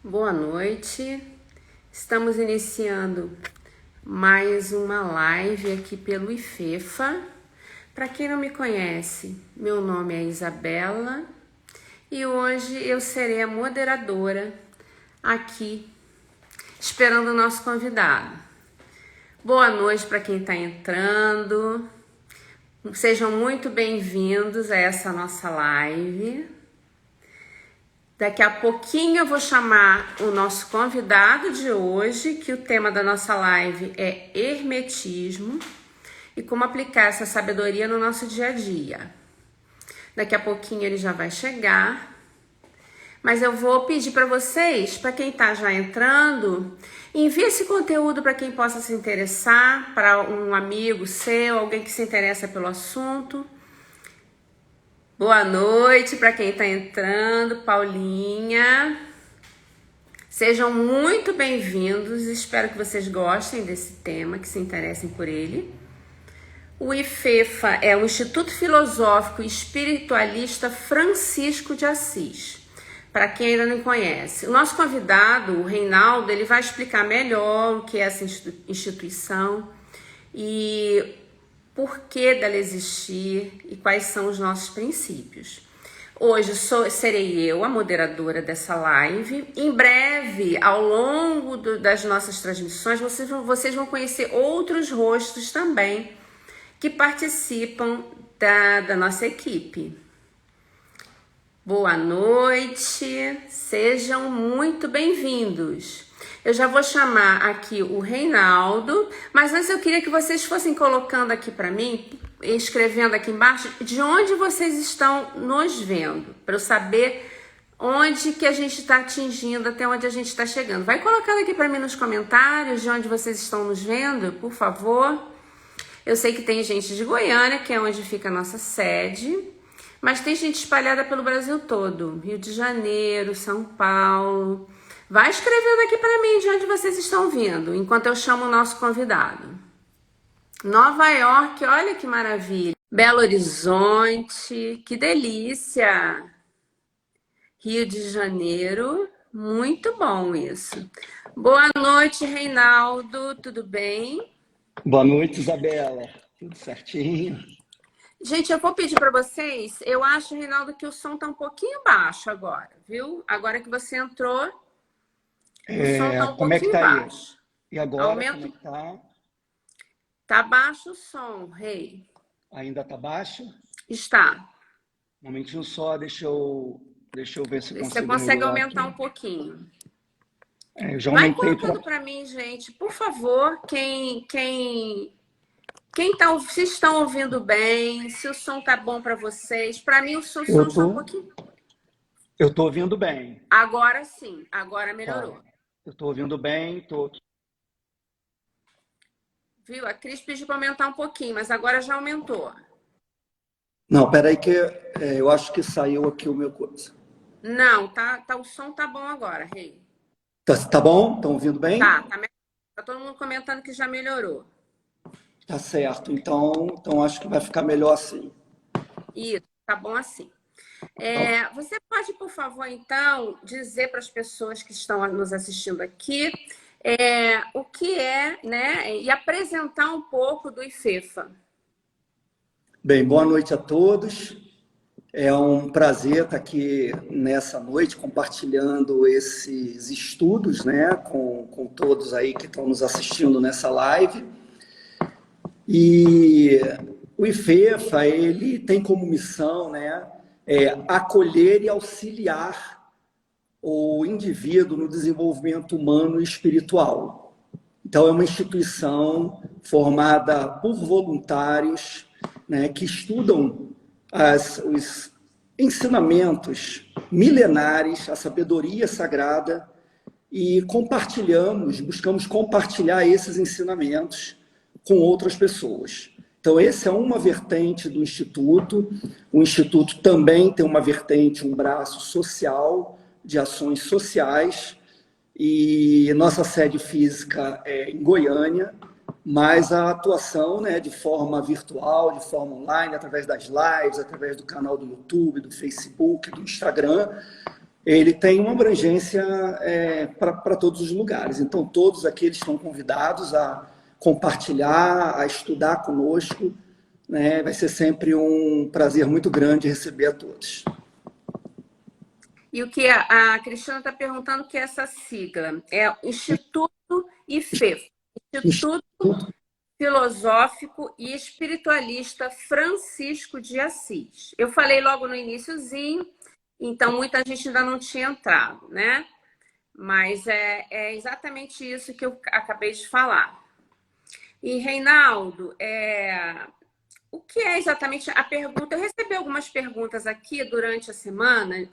Boa noite, estamos iniciando mais uma live aqui pelo IFEFA. Para quem não me conhece, meu nome é Isabela e hoje eu serei a moderadora aqui, esperando o nosso convidado. Boa noite para quem está entrando, sejam muito bem-vindos a essa nossa live. Daqui a pouquinho eu vou chamar o nosso convidado de hoje, que o tema da nossa live é hermetismo e como aplicar essa sabedoria no nosso dia a dia. Daqui a pouquinho ele já vai chegar, mas eu vou pedir para vocês, para quem está já entrando, envie esse conteúdo para quem possa se interessar, para um amigo seu, alguém que se interessa pelo assunto. Boa noite para quem está entrando, Paulinha. Sejam muito bem-vindos, espero que vocês gostem desse tema, que se interessem por ele. O IFEFA é o Instituto Filosófico e Espiritualista Francisco de Assis, para quem ainda não conhece. O nosso convidado, o Reinaldo, ele vai explicar melhor o que é essa instituição e por que dela existir e quais são os nossos princípios. Hoje serei eu a moderadora dessa live. Em breve, ao longo das nossas transmissões, vocês vão conhecer outros rostos também que participam da nossa equipe. Boa noite, sejam muito bem-vindos. Eu já vou chamar aqui o Reinaldo, mas antes eu queria que vocês fossem colocando aqui para mim, escrevendo aqui embaixo, de onde vocês estão nos vendo, para eu saber onde que a gente está atingindo, até onde a gente está chegando. Vai colocando aqui para mim nos comentários de onde vocês estão nos vendo, por favor. Eu sei que tem gente de Goiânia, que é onde fica a nossa sede, mas tem gente espalhada pelo Brasil todo, Rio de Janeiro, São Paulo. Vai escrevendo aqui para mim de onde vocês estão vindo, enquanto eu chamo o nosso convidado. Nova York, olha que maravilha. Belo Horizonte, que delícia. Rio de Janeiro, muito bom isso. Boa noite, Reinaldo, tudo bem? Boa noite, Isabela. Tudo certinho? Gente, eu vou pedir para vocês, eu acho, Reinaldo, que o som tá um pouquinho baixo agora, viu? Agora que você entrou, o som tá um Como é que pouquinho tá aí? baixo. E agora, Aumenta. como é que tá? Tá baixo o som, Rei. Ainda tá baixo? Está. Um momentinho só, deixa eu ver se eu Você consigo consegue melhorar aumentar um aqui. pouquinho. Eu já Vai aumentei colocando para mim, gente, por favor, tá, se estão ouvindo bem, se o som tá bom para vocês. Para mim o som está um pouquinho. Eu tô ouvindo bem. Agora sim, agora melhorou. Tá. Eu tô ouvindo bem, tô aqui. Viu? A Cris pediu para aumentar um pouquinho, mas agora já aumentou. Não, peraí que eu acho que saiu aqui o meu coisa. Não, o som tá bom agora, Rei. Tá bom? Estão ouvindo bem? Tá todo mundo comentando que já melhorou. Tá certo, então acho que vai ficar melhor assim. Isso, tá bom assim. Você pode, por favor, então, dizer para as pessoas que estão nos assistindo aqui o que é, né? E apresentar um pouco do IFEFA. Bem, boa noite a todos. É um prazer estar aqui nessa noite compartilhando esses estudos, né, com todos aí que estão nos assistindo nessa live. E o IFEFA, ele tem como missão, né, acolher e auxiliar o indivíduo no desenvolvimento humano e espiritual. Então, é uma instituição formada por voluntários, né, que estudam os ensinamentos milenares, a sabedoria sagrada, e buscamos compartilhar esses ensinamentos com outras pessoas. Então, essa é uma vertente do Instituto. O Instituto também tem uma vertente, um braço social, de ações sociais, e nossa sede física é em Goiânia, mas a atuação, né, de forma virtual, de forma online, através das lives, através do canal do YouTube, do Facebook, do Instagram, ele tem uma abrangência para todos os lugares. Então, todos aqueles estão convidados a compartilhar, a estudar conosco, né? Vai ser sempre um prazer muito grande receber a todos. E o que a Cristina está perguntando, que é essa sigla é Instituto IFEF, Instituto Filosófico e Espiritualista Francisco de Assis. Eu falei logo no iniciozinho, então muita gente ainda não tinha entrado, né? Mas é exatamente isso que eu acabei de falar. E, Reinaldo, o que é exatamente a pergunta? Eu recebi algumas perguntas aqui durante a semana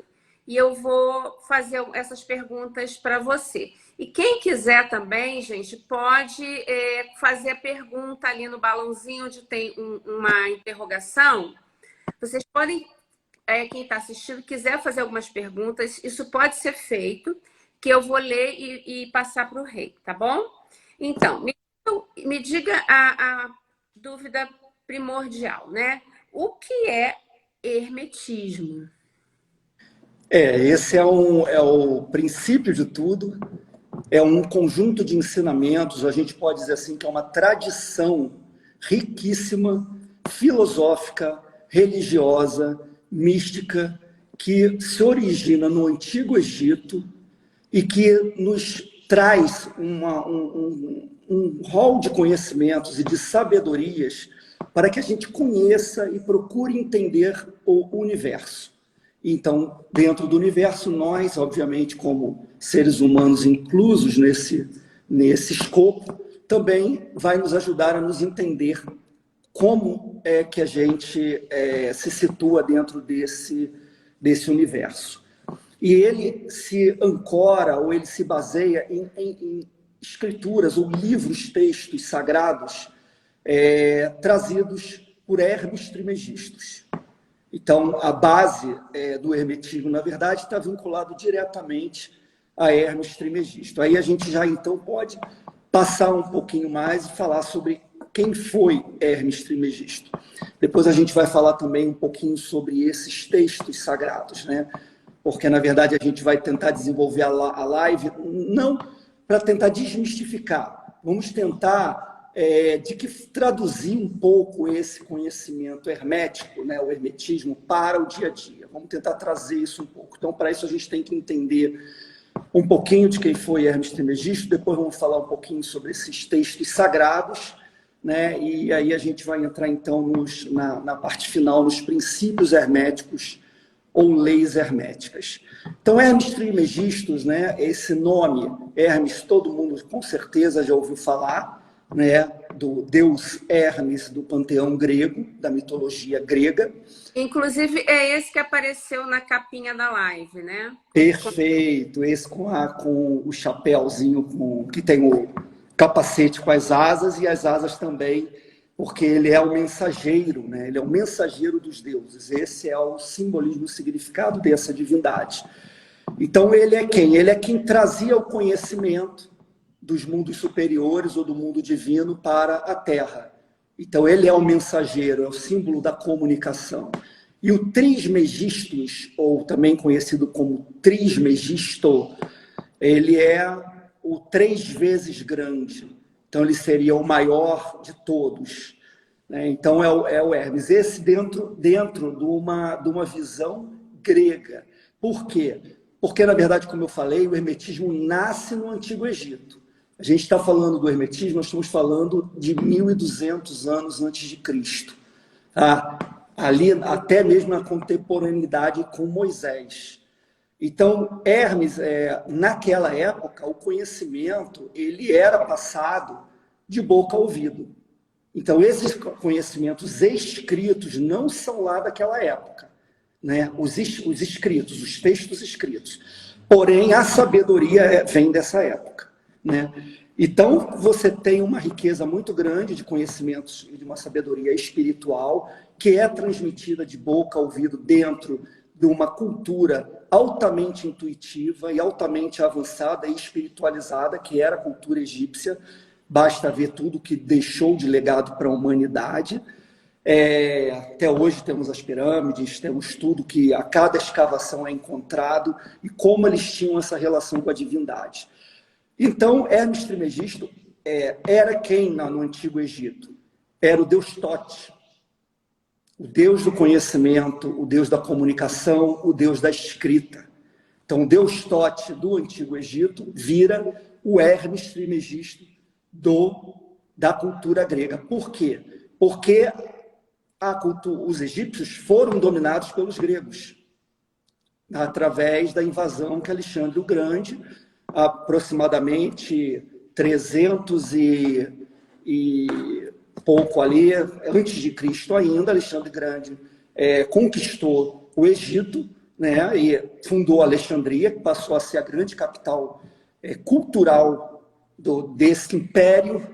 e eu vou fazer essas perguntas para você. E quem quiser também, gente, pode fazer a pergunta ali no balãozinho onde tem uma interrogação. Vocês podem, quem está assistindo, quiser fazer algumas perguntas, isso pode ser feito, que eu vou ler e passar para o Rei, tá bom? Então, me diga a dúvida primordial, né? O que é hermetismo? Esse é o princípio de tudo, é um conjunto de ensinamentos, a gente pode dizer assim, que é uma tradição riquíssima, filosófica, religiosa, mística, que se origina no Antigo Egito e que nos traz um rol de conhecimentos e de sabedorias para que a gente conheça e procure entender o universo. Então, dentro do universo, nós, obviamente, como seres humanos inclusos nesse escopo, também vai nos ajudar a nos entender como é que a gente se situa dentro desse universo. E ele se ancora, ou ele se baseia em escrituras ou livros, textos sagrados trazidos por Hermes Trismegistus. Então, a base do hermetismo, na verdade, está vinculado diretamente a Hermes Trismegisto. Aí a gente já, então, pode passar um pouquinho mais e falar sobre quem foi Hermes Trismegisto. Depois a gente vai falar também um pouquinho sobre esses textos sagrados, né? Porque, na verdade, a gente vai tentar desenvolver a live, não para tentar desmistificar, vamos tentar traduzir um pouco esse conhecimento hermético, né, o hermetismo, para o dia a dia. Vamos tentar trazer isso um pouco. Então, para isso, a gente tem que entender um pouquinho de quem foi Hermes Trismegisto, depois vamos falar um pouquinho sobre esses textos sagrados, né, e aí a gente vai entrar, então, na parte final, nos princípios herméticos ou leis herméticas. Então, Hermes Trismegistus, né, esse nome, Hermes, todo mundo com certeza já ouviu falar, né, do deus Hermes do panteão grego, da mitologia grega. Inclusive, é esse que apareceu na capinha da live, né? Perfeito, esse com o chapéuzinho, que tem o capacete com as asas, e as asas também, porque ele é o mensageiro, né? Ele é o mensageiro dos deuses. Esse é o simbolismo, o significado dessa divindade. Então, ele é quem? Ele é quem trazia o conhecimento dos mundos superiores ou do mundo divino para a Terra. Então, ele é o mensageiro, é o símbolo da comunicação. E o Trismegistus, ou também conhecido como Trismegisto, ele é o 3 vezes grande. Então, ele seria o maior de todos. Então, é o Hermes. Esse dentro de uma visão grega. Por quê? Porque, na verdade, como eu falei, o hermetismo nasce no Antigo Egito. A gente está falando do hermetismo, nós estamos falando de 1.200 anos antes de Cristo. Tá? Ali, até mesmo na contemporaneidade com Moisés. Então, Hermes, naquela época, o conhecimento ele era passado de boca a ouvido. Então, esses conhecimentos escritos não são lá daquela época, né? Os escritos, os textos escritos. Porém, a sabedoria vem dessa época, né? Então, você tem uma riqueza muito grande de conhecimentos e de uma sabedoria espiritual que é transmitida de boca a ouvido dentro de uma cultura altamente intuitiva e altamente avançada e espiritualizada, que era a cultura egípcia. Basta ver tudo que deixou de legado para a humanidade. Até hoje temos as pirâmides, temos tudo que a cada escavação é encontrado e como eles tinham essa relação com a divindade. Então, Hermes Trismegisto era quem no Antigo Egito? Era o deus Tote, o deus do conhecimento, o deus da comunicação, o deus da escrita. Então, o deus Tote do Antigo Egito vira o Hermes Trismegisto da cultura grega. Por quê? Porque os egípcios foram dominados pelos gregos, através da invasão que Alexandre o Grande, aproximadamente 300 e pouco ali, antes de Cristo ainda, Alexandre o Grande conquistou o Egito, né, e fundou Alexandria, que passou a ser a grande capital cultural desse império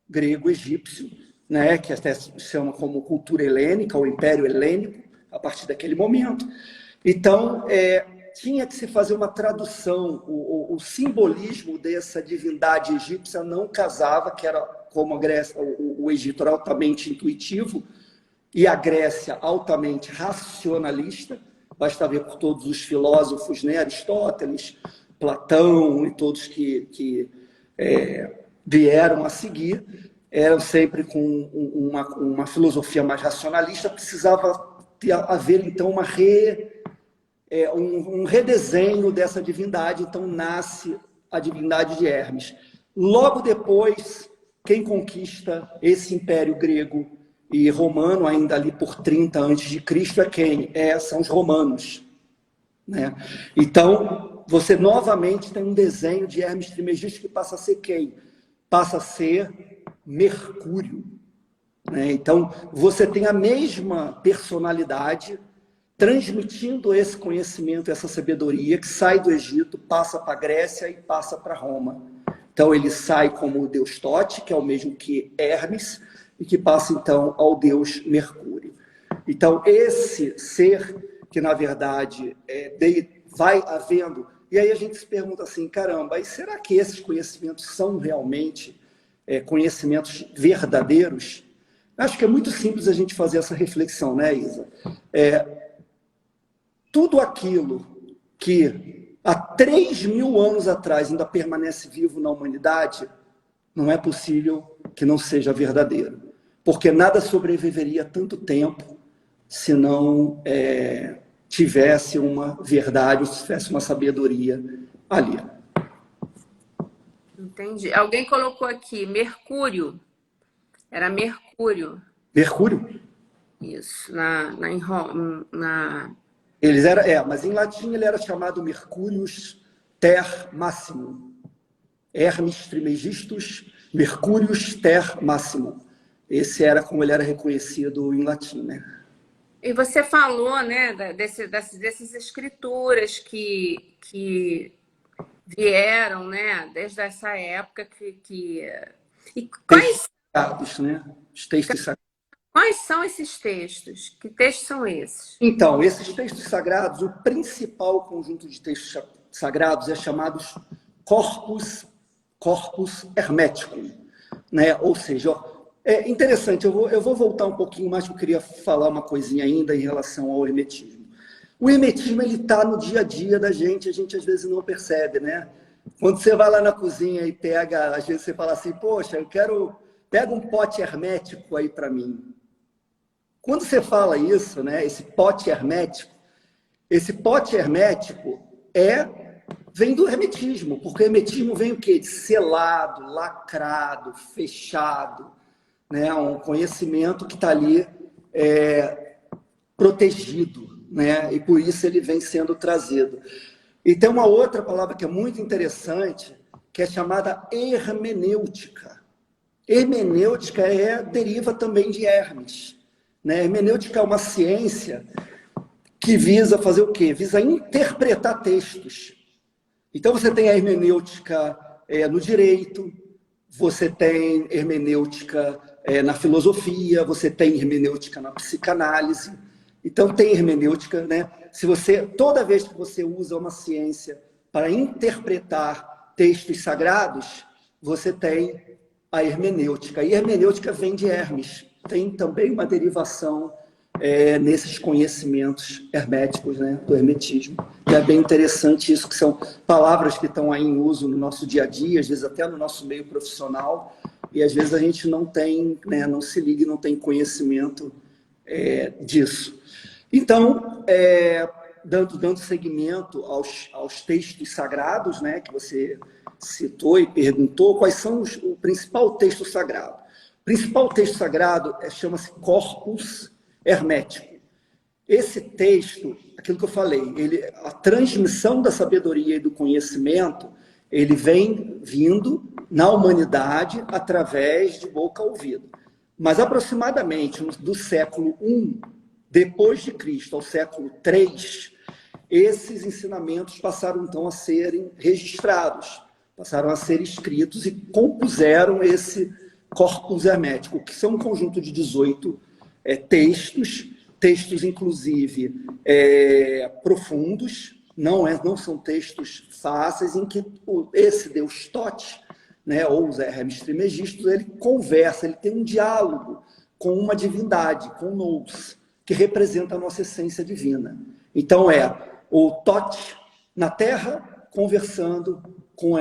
grego-egípcio, né, que até se chama como cultura helênica, ou Império Helênico, a partir daquele momento. Então, tinha que se fazer uma tradução, o simbolismo dessa divindade egípcia não casava, que era como a Grécia, o Egito era altamente intuitivo, e a Grécia altamente racionalista, basta ver por todos os filósofos, né, Aristóteles, Platão e todos que vieram a seguir, eram sempre com uma filosofia mais racionalista, precisava haver, então, um redesenho dessa divindade, então nasce a divindade de Hermes. Logo depois, quem conquista esse império grego e romano, ainda ali por 30 a.C., é quem? São os romanos, né? Então, você novamente tem um desenho de Hermes Trismegisto que passa a ser quem? Passa a ser Mercúrio, né? Então, você tem a mesma personalidade transmitindo esse conhecimento, essa sabedoria que sai do Egito, passa para a Grécia e passa para Roma. Então, ele sai como o deus Tote, que é o mesmo que Hermes, e que passa, então, ao deus Mercúrio. Então, esse ser que, na verdade, vai havendo... E aí a gente se pergunta assim, caramba, e será que esses conhecimentos são realmente conhecimentos verdadeiros? Acho que é muito simples a gente fazer essa reflexão, né, Isa? Tudo aquilo que há 3.000 anos atrás ainda permanece vivo na humanidade, não é possível que não seja verdadeiro. Porque nada sobreviveria tanto tempo se não tivesse uma verdade, ou se tivesse uma sabedoria ali. Entendi. Alguém colocou aqui, Mercúrio. Era Mercúrio. Mercúrio? Isso, mas em latim ele era chamado Mercurius ter Massimum. Hermes Trismegistus, Mercurius ter Massimum. Esse era como ele era reconhecido em latim, né? E você falou, né, dessas escrituras que vieram, né, desde essa época E quais... Sagrados, né? Os textos sagrados. Quais são esses textos? Que textos são esses? Então, esses textos sagrados, o principal conjunto de textos sagrados é chamado Corpus Hermeticum, né? Ou seja, é interessante, eu vou voltar um pouquinho mais, porque eu queria falar uma coisinha ainda em relação ao hermetismo. O hermetismo, ele está no dia a dia da gente, a gente às vezes não percebe, né? Quando você vai lá na cozinha e pega, às vezes você fala assim, poxa, pega um pote hermético aí para mim. Quando você fala isso, né, esse pote hermético vem do hermetismo, porque o hermetismo vem o quê? De selado, lacrado, fechado, né, um conhecimento que está ali protegido, né, e por isso ele vem sendo trazido. E tem uma outra palavra que é muito interessante, que é chamada hermenêutica. Hermenêutica deriva também de Hermes. Né? Hermenêutica é uma ciência que visa fazer o quê? Visa interpretar textos. Então, você tem a hermenêutica no direito, você tem hermenêutica na filosofia, você tem hermenêutica na psicanálise. Então, tem hermenêutica, né? Toda vez que você usa uma ciência para interpretar textos sagrados, você tem a hermenêutica. E a hermenêutica vem de Hermes. tem também uma derivação nesses conhecimentos herméticos, né, do hermetismo. E é bem interessante isso, que são palavras que estão aí em uso no nosso dia a dia, às vezes até no nosso meio profissional, e às vezes a gente não tem, né, não se liga e não tem conhecimento disso. Então, dando seguimento aos textos sagrados, né, que você citou e perguntou, quais são o principal texto sagrado? O principal texto sagrado chama-se Corpus Hermético. Esse texto, aquilo que eu falei, a transmissão da sabedoria e do conhecimento, ele vem vindo na humanidade através de boca a ouvido. Mas aproximadamente do século I depois de Cristo ao século III, esses ensinamentos passaram então a serem registrados, passaram a ser escritos e compuseram esse corpus hermético, que são um conjunto de 18 textos inclusive profundos, não são textos fáceis, em que esse Deus Tote, né, ou os Hermes Trismegistos, ele conversa, ele tem um diálogo com uma divindade, com o Nous, que representa a nossa essência divina. Então o Tote na Terra conversando com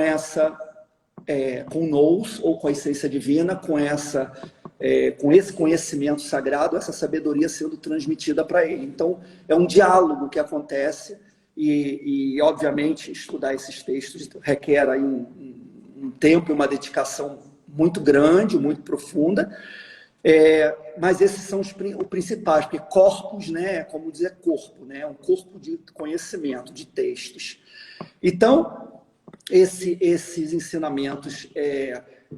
com o Nous, ou com a essência divina, com esse conhecimento sagrado, essa sabedoria sendo transmitida para ele. Então, é um diálogo que acontece e obviamente, estudar esses textos requer aí um tempo e uma dedicação muito grande, muito profunda, mas esses são os principais, porque corpus, né, é como dizer corpo, né, é um corpo de conhecimento, de textos. Então, esses ensinamentos,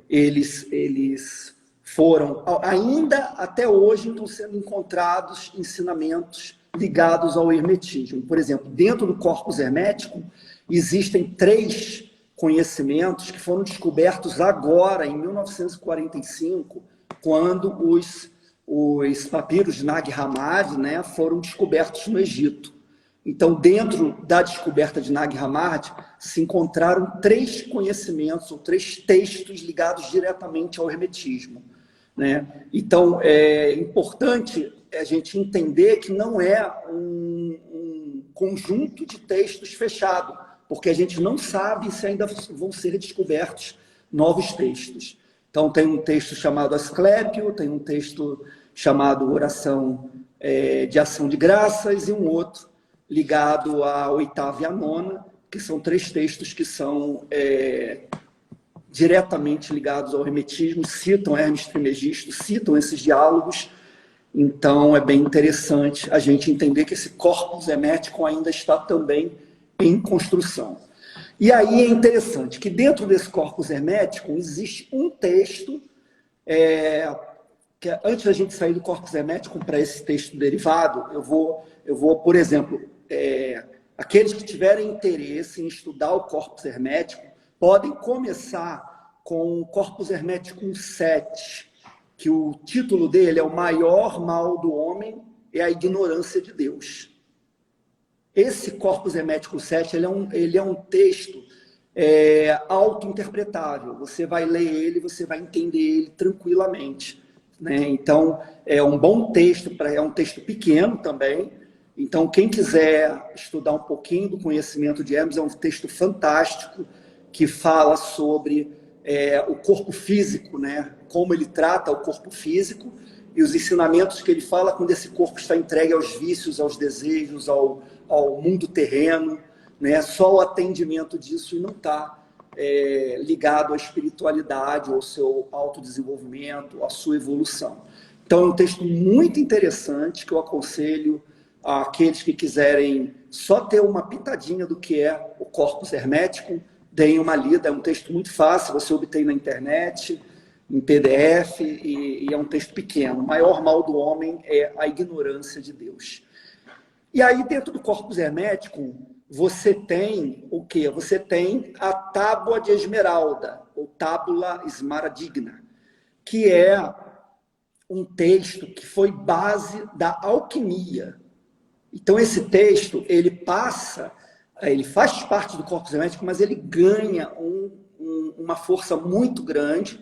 eles foram, ainda até hoje, estão sendo encontrados ensinamentos ligados ao hermetismo. Por exemplo, dentro do corpus hermético, existem 3 conhecimentos que foram descobertos agora, em 1945, quando os papiros de Nag Hammadi, né, foram descobertos no Egito. Então, dentro da descoberta de Nag Hammadi, se encontraram 3 conhecimentos, ou 3 textos ligados diretamente ao hermetismo, né? Então, é importante a gente entender que não é um conjunto de textos fechado, porque a gente não sabe se ainda vão ser descobertos novos textos. Então, tem um texto chamado Asclépio, tem um texto chamado Oração de Ação de Graças, e um outro ligado à oitava e à nona, que são 3 textos que são diretamente ligados ao hermetismo, citam Hermes Trismegisto, citam esses diálogos. Então, é bem interessante a gente entender que esse corpus hermético ainda está também em construção. E aí é interessante que dentro desse corpus hermético existe um texto, que antes da gente sair do corpus hermético para esse texto derivado, eu vou, por exemplo, aqueles que tiverem interesse em estudar o corpus hermético podem começar com o corpus hermético 7, que o título dele é O Maior Mal do Homem é a Ignorância de Deus. Esse corpus hermético 7, ele é um texto auto-interpretável. Você vai ler ele, você vai entender ele tranquilamente, né? Então, é um bom texto, é um texto pequeno também. Então, quem quiser estudar um pouquinho do conhecimento de Hermes, é um texto fantástico que fala sobre o corpo físico, né? Como ele trata o corpo físico e os ensinamentos que ele fala quando esse corpo está entregue aos vícios, aos desejos, ao mundo terreno, né? Só o atendimento disso e não está ligado à espiritualidade, ao seu autodesenvolvimento, à sua evolução. Então, é um texto muito interessante que eu aconselho àqueles que quiserem só ter uma pitadinha do que é o corpus hermético, deem uma lida. É um texto muito fácil, você obtém na internet, em PDF, e é um texto pequeno. O maior mal do homem é a ignorância de Deus. E aí, dentro do corpus hermético, você tem o quê? Você tem a tábua de esmeralda, ou tábula esmaradigna, que é um texto que foi base da alquimia. Então, esse texto, ele faz parte do corpus hermético, mas ele ganha uma força muito grande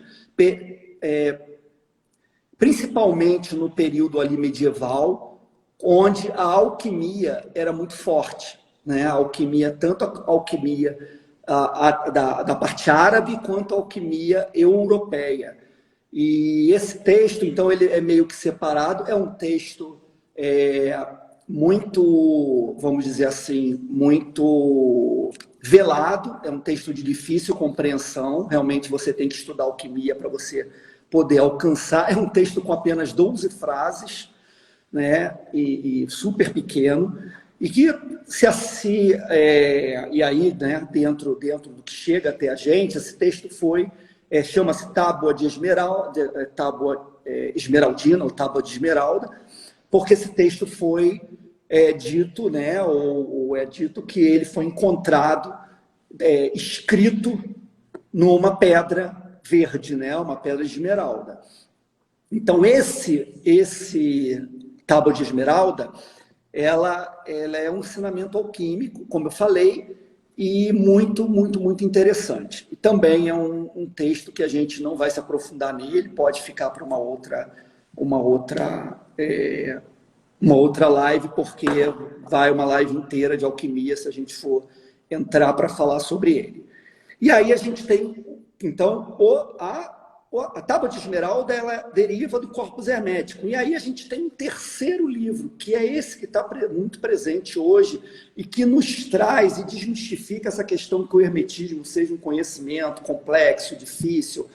principalmente no período ali medieval, onde a alquimia era muito forte, né? A alquimia, tanto a alquimia da parte árabe quanto a alquimia europeia. E esse texto, então, ele é meio que separado, é um texto muito, vamos dizer assim, muito velado, é um texto de difícil compreensão, realmente você tem que estudar alquimia para você poder alcançar, é um texto com apenas 12 frases, né, e super pequeno, e que e aí, né, dentro do que chega até a gente, esse texto chama-se Tábua de Esmeralda, Esmeraldina, ou Tábua de Esmeralda, porque esse texto foi dito, né, ou é dito que ele foi encontrado escrito numa pedra verde, né, uma pedra de esmeralda. Então, esse Tábua de Esmeralda, ela é um ensinamento alquímico, como eu falei, e muito, muito, muito interessante. E também é um texto que a gente não vai se aprofundar nele, pode ficar para uma outra live, porque vai uma live inteira de alquimia se a gente for entrar para falar sobre ele. E aí a gente tem, então, a Tábua de Esmeralda, ela deriva do Corpus Hermético. E aí a gente tem um terceiro livro, que é esse que está muito presente hoje e que nos traz e desmistifica essa questão que o hermetismo seja um conhecimento complexo, difícil,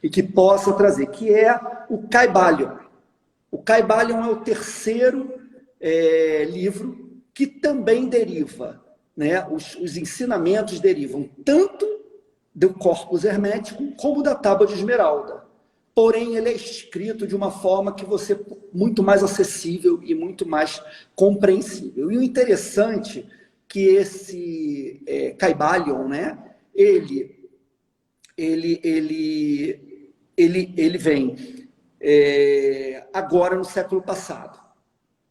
e que possa trazer, que é o Kybalion. O Kybalion é o terceiro livro que também deriva, né? Os ensinamentos derivam tanto do Corpus Hermético como da Tábua de Esmeralda. Porém, ele é escrito de uma forma que você muito mais acessível e muito mais compreensível. E o interessante é que esse Kybalion, né? Ele vem agora no século passado.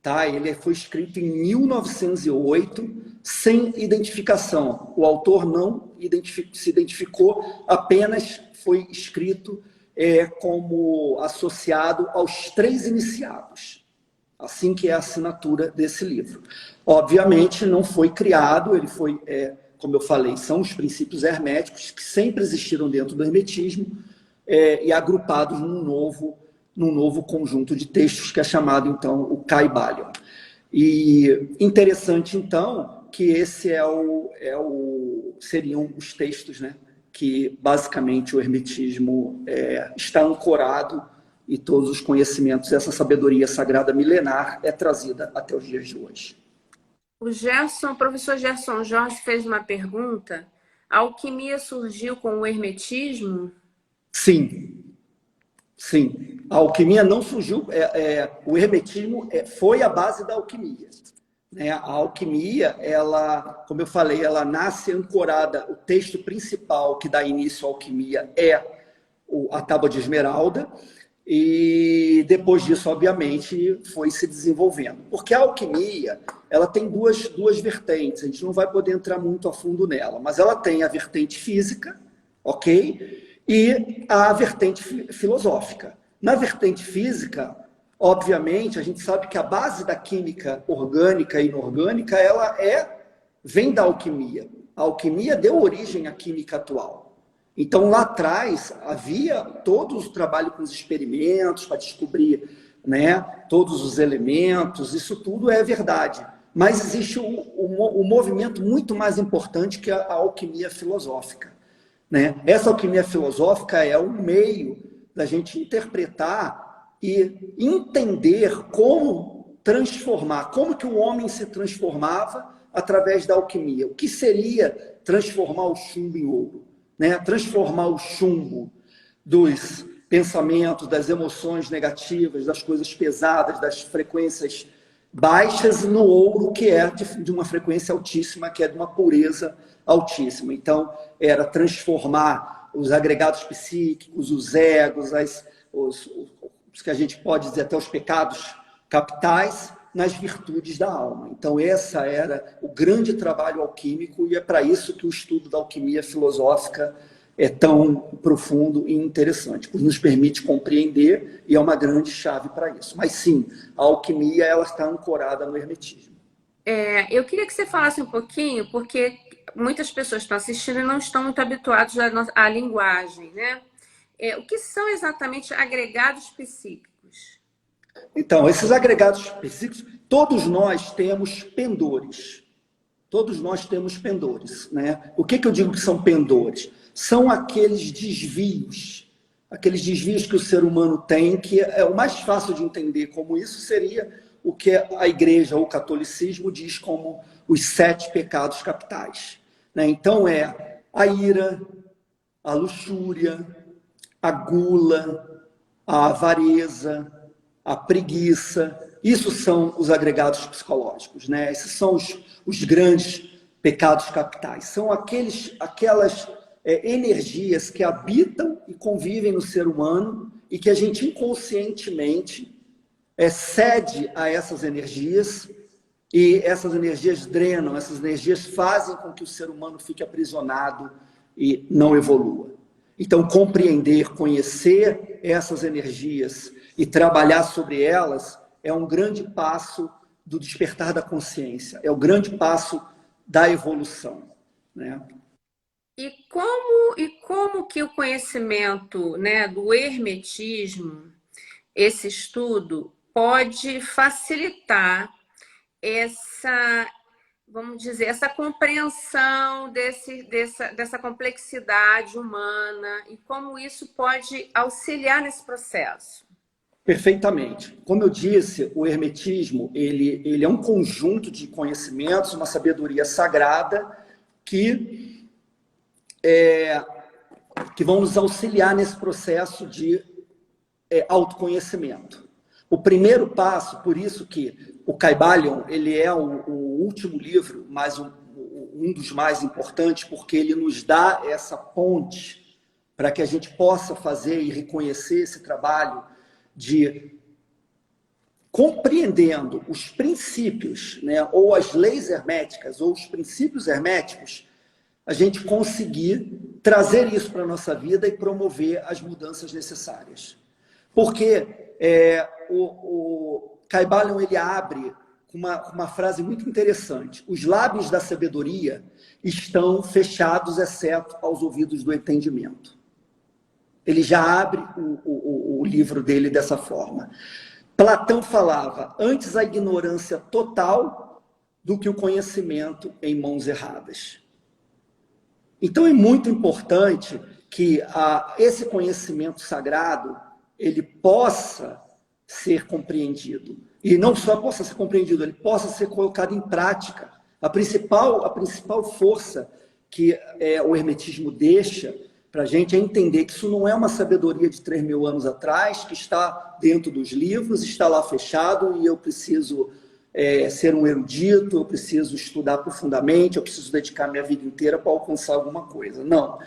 Tá? Ele foi escrito em 1908, sem identificação. O autor não se identificou, apenas foi escrito como associado aos 3 iniciados. Assim que é a assinatura desse livro. Obviamente, não foi criado, ele foi, como eu falei, são os princípios herméticos que sempre existiram dentro do hermetismo e agrupados num novo conjunto de textos que é chamado, então, o Kybalion. E interessante, então, que esse seriam os textos, né, que, basicamente, o hermetismo está ancorado e todos os conhecimentos, essa sabedoria sagrada milenar é trazida até os dias de hoje. O professor Gerson Jorge fez uma pergunta. A alquimia surgiu com o hermetismo? Sim. Sim, a alquimia não surgiu, o hermetismo foi a base da alquimia. Né? A alquimia, ela, como eu falei, ela nasce ancorada, o texto principal que dá início à alquimia é a Tábua de Esmeralda, e depois disso, obviamente, foi se desenvolvendo. Porque a alquimia, ela tem duas vertentes, a gente não vai poder entrar muito a fundo nela, mas ela tem a vertente física, ok? E a vertente filosófica. Na vertente física, obviamente, a gente sabe que a base da química orgânica e inorgânica, ela vem da alquimia. A alquimia deu origem à química atual. Então, lá atrás, havia todo o trabalho com os experimentos para descobrir, né, todos os elementos, isso tudo é verdade. Mas existe um movimento muito mais importante que a alquimia filosófica. Né? Essa alquimia filosófica é um meio da gente interpretar e entender como transformar, como que o homem se transformava através da alquimia. O que seria transformar o chumbo em ouro? Né? Transformar o chumbo dos pensamentos, das emoções negativas, das coisas pesadas, das frequências baixas no ouro, que é de uma frequência altíssima, que é de uma pureza altíssima. Então, era transformar os agregados psíquicos, os egos, os que a gente pode dizer até os pecados capitais, nas virtudes da alma. Então, essa era o grande trabalho alquímico, e é para isso que o estudo da alquimia filosófica tão profundo e interessante, porque nos permite compreender e é uma grande chave para isso. Mas sim, a alquimia ela está ancorada no hermetismo. Eu queria que você falasse um pouquinho, porque muitas pessoas estão assistindo e não estão muito habituados à linguagem, né? O que são exatamente agregados psíquicos? Então, esses agregados psíquicos, todos nós temos pendores. Todos nós temos pendores, né? O que eu digo que são pendores? São aqueles desvios que o ser humano tem, que é o mais fácil de entender como isso seria o que a igreja ou o catolicismo diz como os 7 pecados capitais, né? Então a ira, a luxúria, a gula, a avareza, a preguiça. Isso são os agregados psicológicos, né? Esses são os grandes pecados capitais. São aquelas energias que habitam e convivem no ser humano e que a gente inconscientemente cede a essas energias, e essas energias drenam, essas energias fazem com que o ser humano fique aprisionado e não evolua. Então, compreender, conhecer essas energias e trabalhar sobre elas é um grande passo do despertar da consciência, é o grande passo da evolução, né? E como que o conhecimento, né, do hermetismo, esse estudo, pode facilitar essa, vamos dizer, essa compreensão dessa complexidade humana e como isso pode auxiliar nesse processo? Perfeitamente. Como eu disse, o hermetismo ele é um conjunto de conhecimentos, uma sabedoria sagrada que vão nos auxiliar nesse processo de autoconhecimento. O primeiro passo, por isso que o Kybalion, ele é o último livro, mas um dos mais importantes, porque ele nos dá essa ponte para que a gente possa fazer e reconhecer esse trabalho de compreendendo os princípios, né, ou as leis herméticas, ou os princípios herméticos, a gente conseguir trazer isso para a nossa vida e promover as mudanças necessárias. Porque o Kybalion ele abre com uma frase muito interessante. Os lábios da sabedoria estão fechados, exceto aos ouvidos do entendimento. Ele já abre o livro dele dessa forma. Platão falava, antes a ignorância total do que o conhecimento em mãos erradas. Então é muito importante que esse conhecimento sagrado ele possa ser compreendido. E não só possa ser compreendido, ele possa ser colocado em prática. A principal força que o hermetismo deixa para a gente é entender que isso não é uma sabedoria de 3.000 anos atrás, que está dentro dos livros, está lá fechado e eu preciso ser um erudito, eu preciso estudar profundamente, eu preciso dedicar minha vida inteira para alcançar alguma coisa. Não.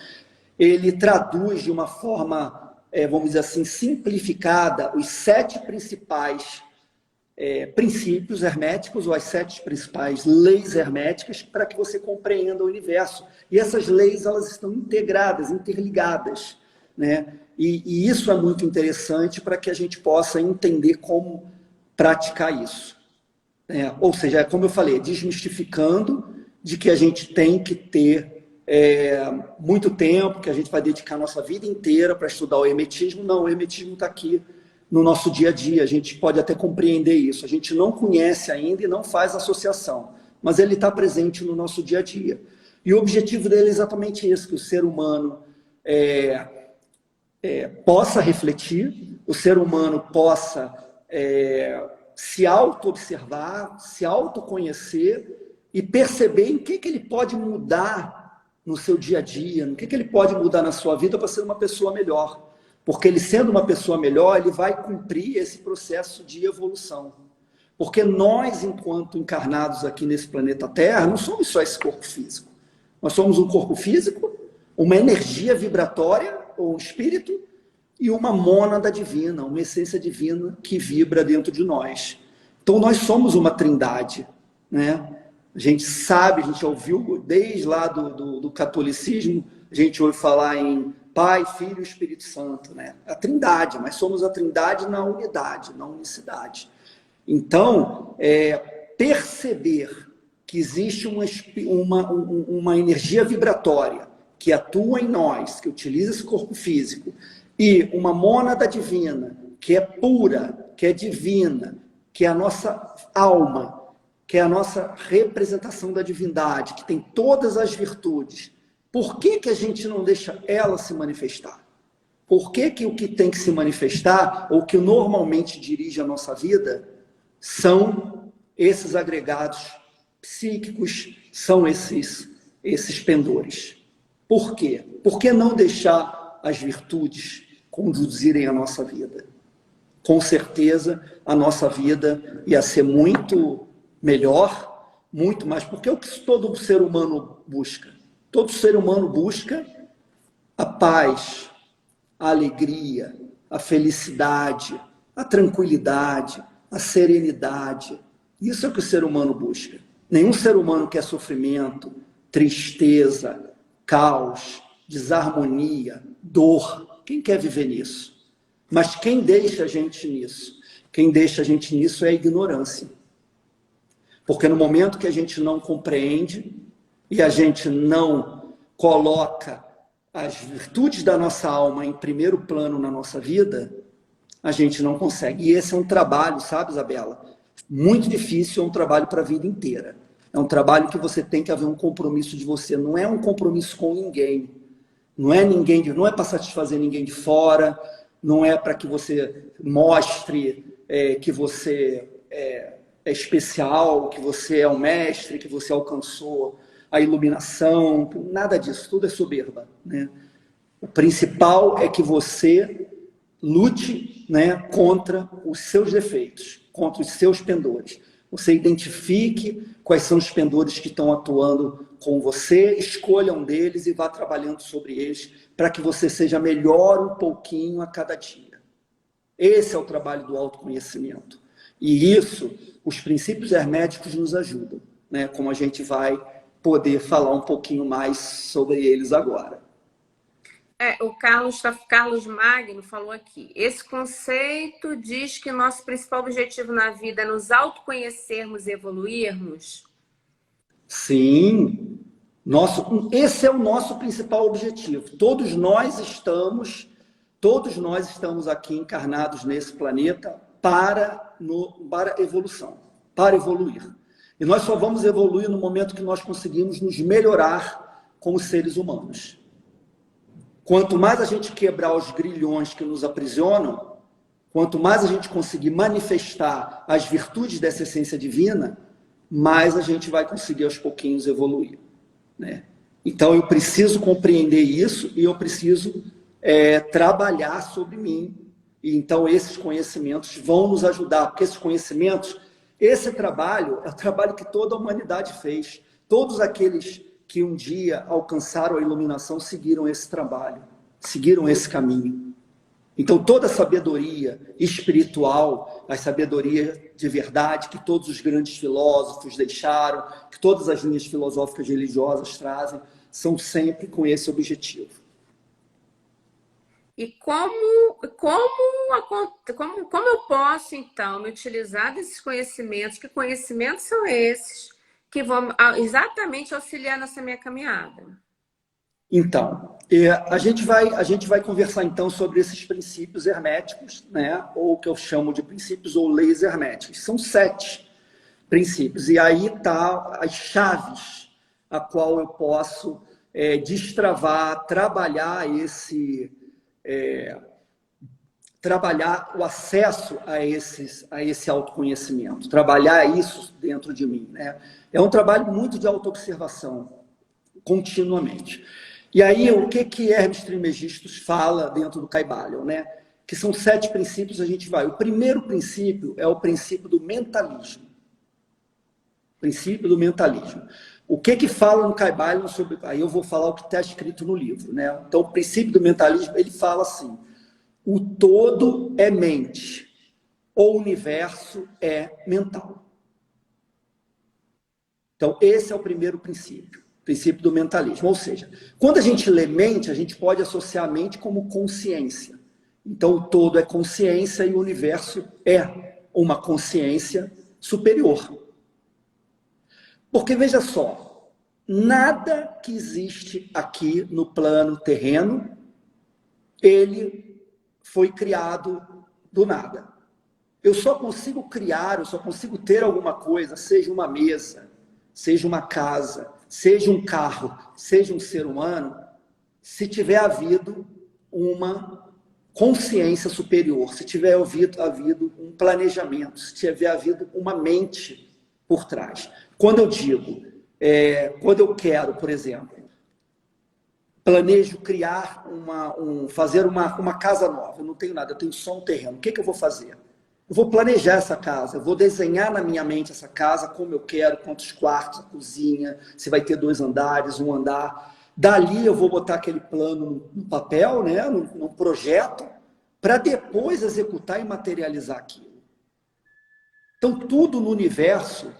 Ele traduz de uma forma, vamos dizer assim, simplificada, os 7 principais princípios herméticos, ou as 7 principais leis herméticas, para que você compreenda o universo. E essas leis, elas estão integradas, interligadas, né? E isso é muito interessante para que a gente possa entender como praticar isso. Ou seja, como eu falei, desmistificando de que a gente tem que ter muito tempo, que a gente vai dedicar a nossa vida inteira para estudar o hermetismo. Não, o hermetismo está aqui no nosso dia a dia, a gente pode até compreender isso. A gente não conhece ainda e não faz associação, mas ele está presente no nosso dia a dia. E o objetivo dele é exatamente isso, que o ser humano possa refletir, o ser humano possa se auto-observar, se autoconhecer e perceber em que ele pode mudar no seu dia a dia, no que ele pode mudar na sua vida para ser uma pessoa melhor. Porque ele sendo uma pessoa melhor, ele vai cumprir esse processo de evolução. Porque nós, enquanto encarnados aqui nesse planeta Terra, não somos só esse corpo físico. Nós somos um corpo físico, uma energia vibratória, ou um espírito, e uma mônada divina, uma essência divina que vibra dentro de nós. Então nós somos uma trindade, né? A gente sabe, a gente ouviu desde lá do catolicismo, a gente ouve falar em Pai, Filho e Espírito Santo, né? A Trindade, mas somos a Trindade na unidade, na unicidade. Então, perceber que existe uma energia vibratória que atua em nós, que utiliza esse corpo físico, e uma mônada divina, que é pura, que é divina, que é a nossa alma, que é a nossa representação da divindade, que tem todas as virtudes. Por que que a gente não deixa ela se manifestar? Por que que o que tem que se manifestar, ou que normalmente dirige a nossa vida, são esses agregados psíquicos, são esses pendores? Por quê? Por que não deixar as virtudes conduzirem a nossa vida? Com certeza, a nossa vida ia ser muito melhor, muito mais, porque é o que todo ser humano busca. Todo ser humano busca a paz, a alegria, a felicidade, a tranquilidade, a serenidade. Isso é o que o ser humano busca. Nenhum ser humano quer sofrimento, tristeza, caos, desarmonia, dor. Quem quer viver nisso? Mas quem deixa a gente nisso? Quem deixa a gente nisso é a ignorância. Porque no momento que a gente não compreende e a gente não coloca as virtudes da nossa alma em primeiro plano na nossa vida, a gente não consegue. E esse é um trabalho, sabe, Isabela? Muito difícil, é um trabalho para a vida inteira. É um trabalho que você tem que haver um compromisso de você. Não é um compromisso com ninguém. Não é para satisfazer ninguém de fora, não é para que você mostre que você é especial, que você é um mestre, que você alcançou a iluminação, nada disso, tudo é soberba, né? O principal é que você lute, né, contra os seus defeitos, contra os seus pendores. Você identifique quais são os pendores que estão atuando com você, escolha um deles e vá trabalhando sobre eles para que você seja melhor um pouquinho a cada dia. Esse é o trabalho do autoconhecimento. E isso, os princípios herméticos nos ajudam, né? Como a gente vai poder falar um pouquinho mais sobre eles agora. O Carlos Magno falou aqui. Esse conceito diz que nosso principal objetivo na vida é nos autoconhecermos e evoluirmos? Sim, esse é o nosso principal objetivo. Todos nós estamos aqui encarnados nesse planeta para evolução, para evoluir. E nós só vamos evoluir no momento que nós conseguimos nos melhorar como seres humanos. Quanto mais a gente quebrar os grilhões que nos aprisionam, quanto mais a gente conseguir manifestar as virtudes dessa essência divina, mais a gente vai conseguir aos pouquinhos evoluir, né? Então eu preciso compreender isso e eu preciso trabalhar sobre mim. E então esses conhecimentos vão nos ajudar, porque esses conhecimentos, esse trabalho é o trabalho que toda a humanidade fez. Todos aqueles que um dia alcançaram a iluminação seguiram esse trabalho, seguiram esse caminho. Então toda a sabedoria espiritual, a sabedoria de verdade que todos os grandes filósofos deixaram, que todas as linhas filosóficas religiosas trazem, são sempre com esse objetivo. E como eu posso, então, me utilizar desses conhecimentos? Que conhecimentos são esses que vão exatamente auxiliar nessa minha caminhada? Então, a gente vai conversar, então, sobre esses princípios herméticos, né? Ou que eu chamo de princípios ou leis herméticas. São 7 princípios. E aí tá as chaves a qual eu posso destravar, trabalhar o acesso a esse autoconhecimento, trabalhar isso dentro de mim, né? É um trabalho muito de autoobservação, continuamente. E aí, o que Hermes Trismegistus fala dentro do Kybalion, né? Que são 7 princípios, a gente vai. O primeiro princípio é o princípio do mentalismo. Princípio do mentalismo. O que fala no Kybalion sobre... Aí eu vou falar o que está escrito no livro, né? Então, o princípio do mentalismo, ele fala assim: o todo é mente, o universo é mental. Então, esse é o primeiro princípio. Princípio do mentalismo. Ou seja, quando a gente lê mente, a gente pode associar a mente como consciência. Então, o todo é consciência e o universo é uma consciência superior. Porque, veja só, nada que existe aqui no plano terreno, ele foi criado do nada. Eu só consigo criar, eu só consigo ter alguma coisa, seja uma mesa, seja uma casa, seja um carro, seja um ser humano, se tiver havido uma consciência superior, se tiver havido um planejamento, se tiver havido uma mente por trás. Quando eu digo, quando eu quero, por exemplo, planejo criar fazer uma casa nova, eu não tenho nada, eu tenho só um terreno, o que eu vou fazer? Eu vou planejar essa casa, eu vou desenhar na minha mente essa casa como eu quero, quantos quartos, a cozinha, se vai ter 2 andares, 1 andar. Dali eu vou botar aquele plano no papel, né, no projeto, para depois executar e materializar aquilo. Então, tudo no universo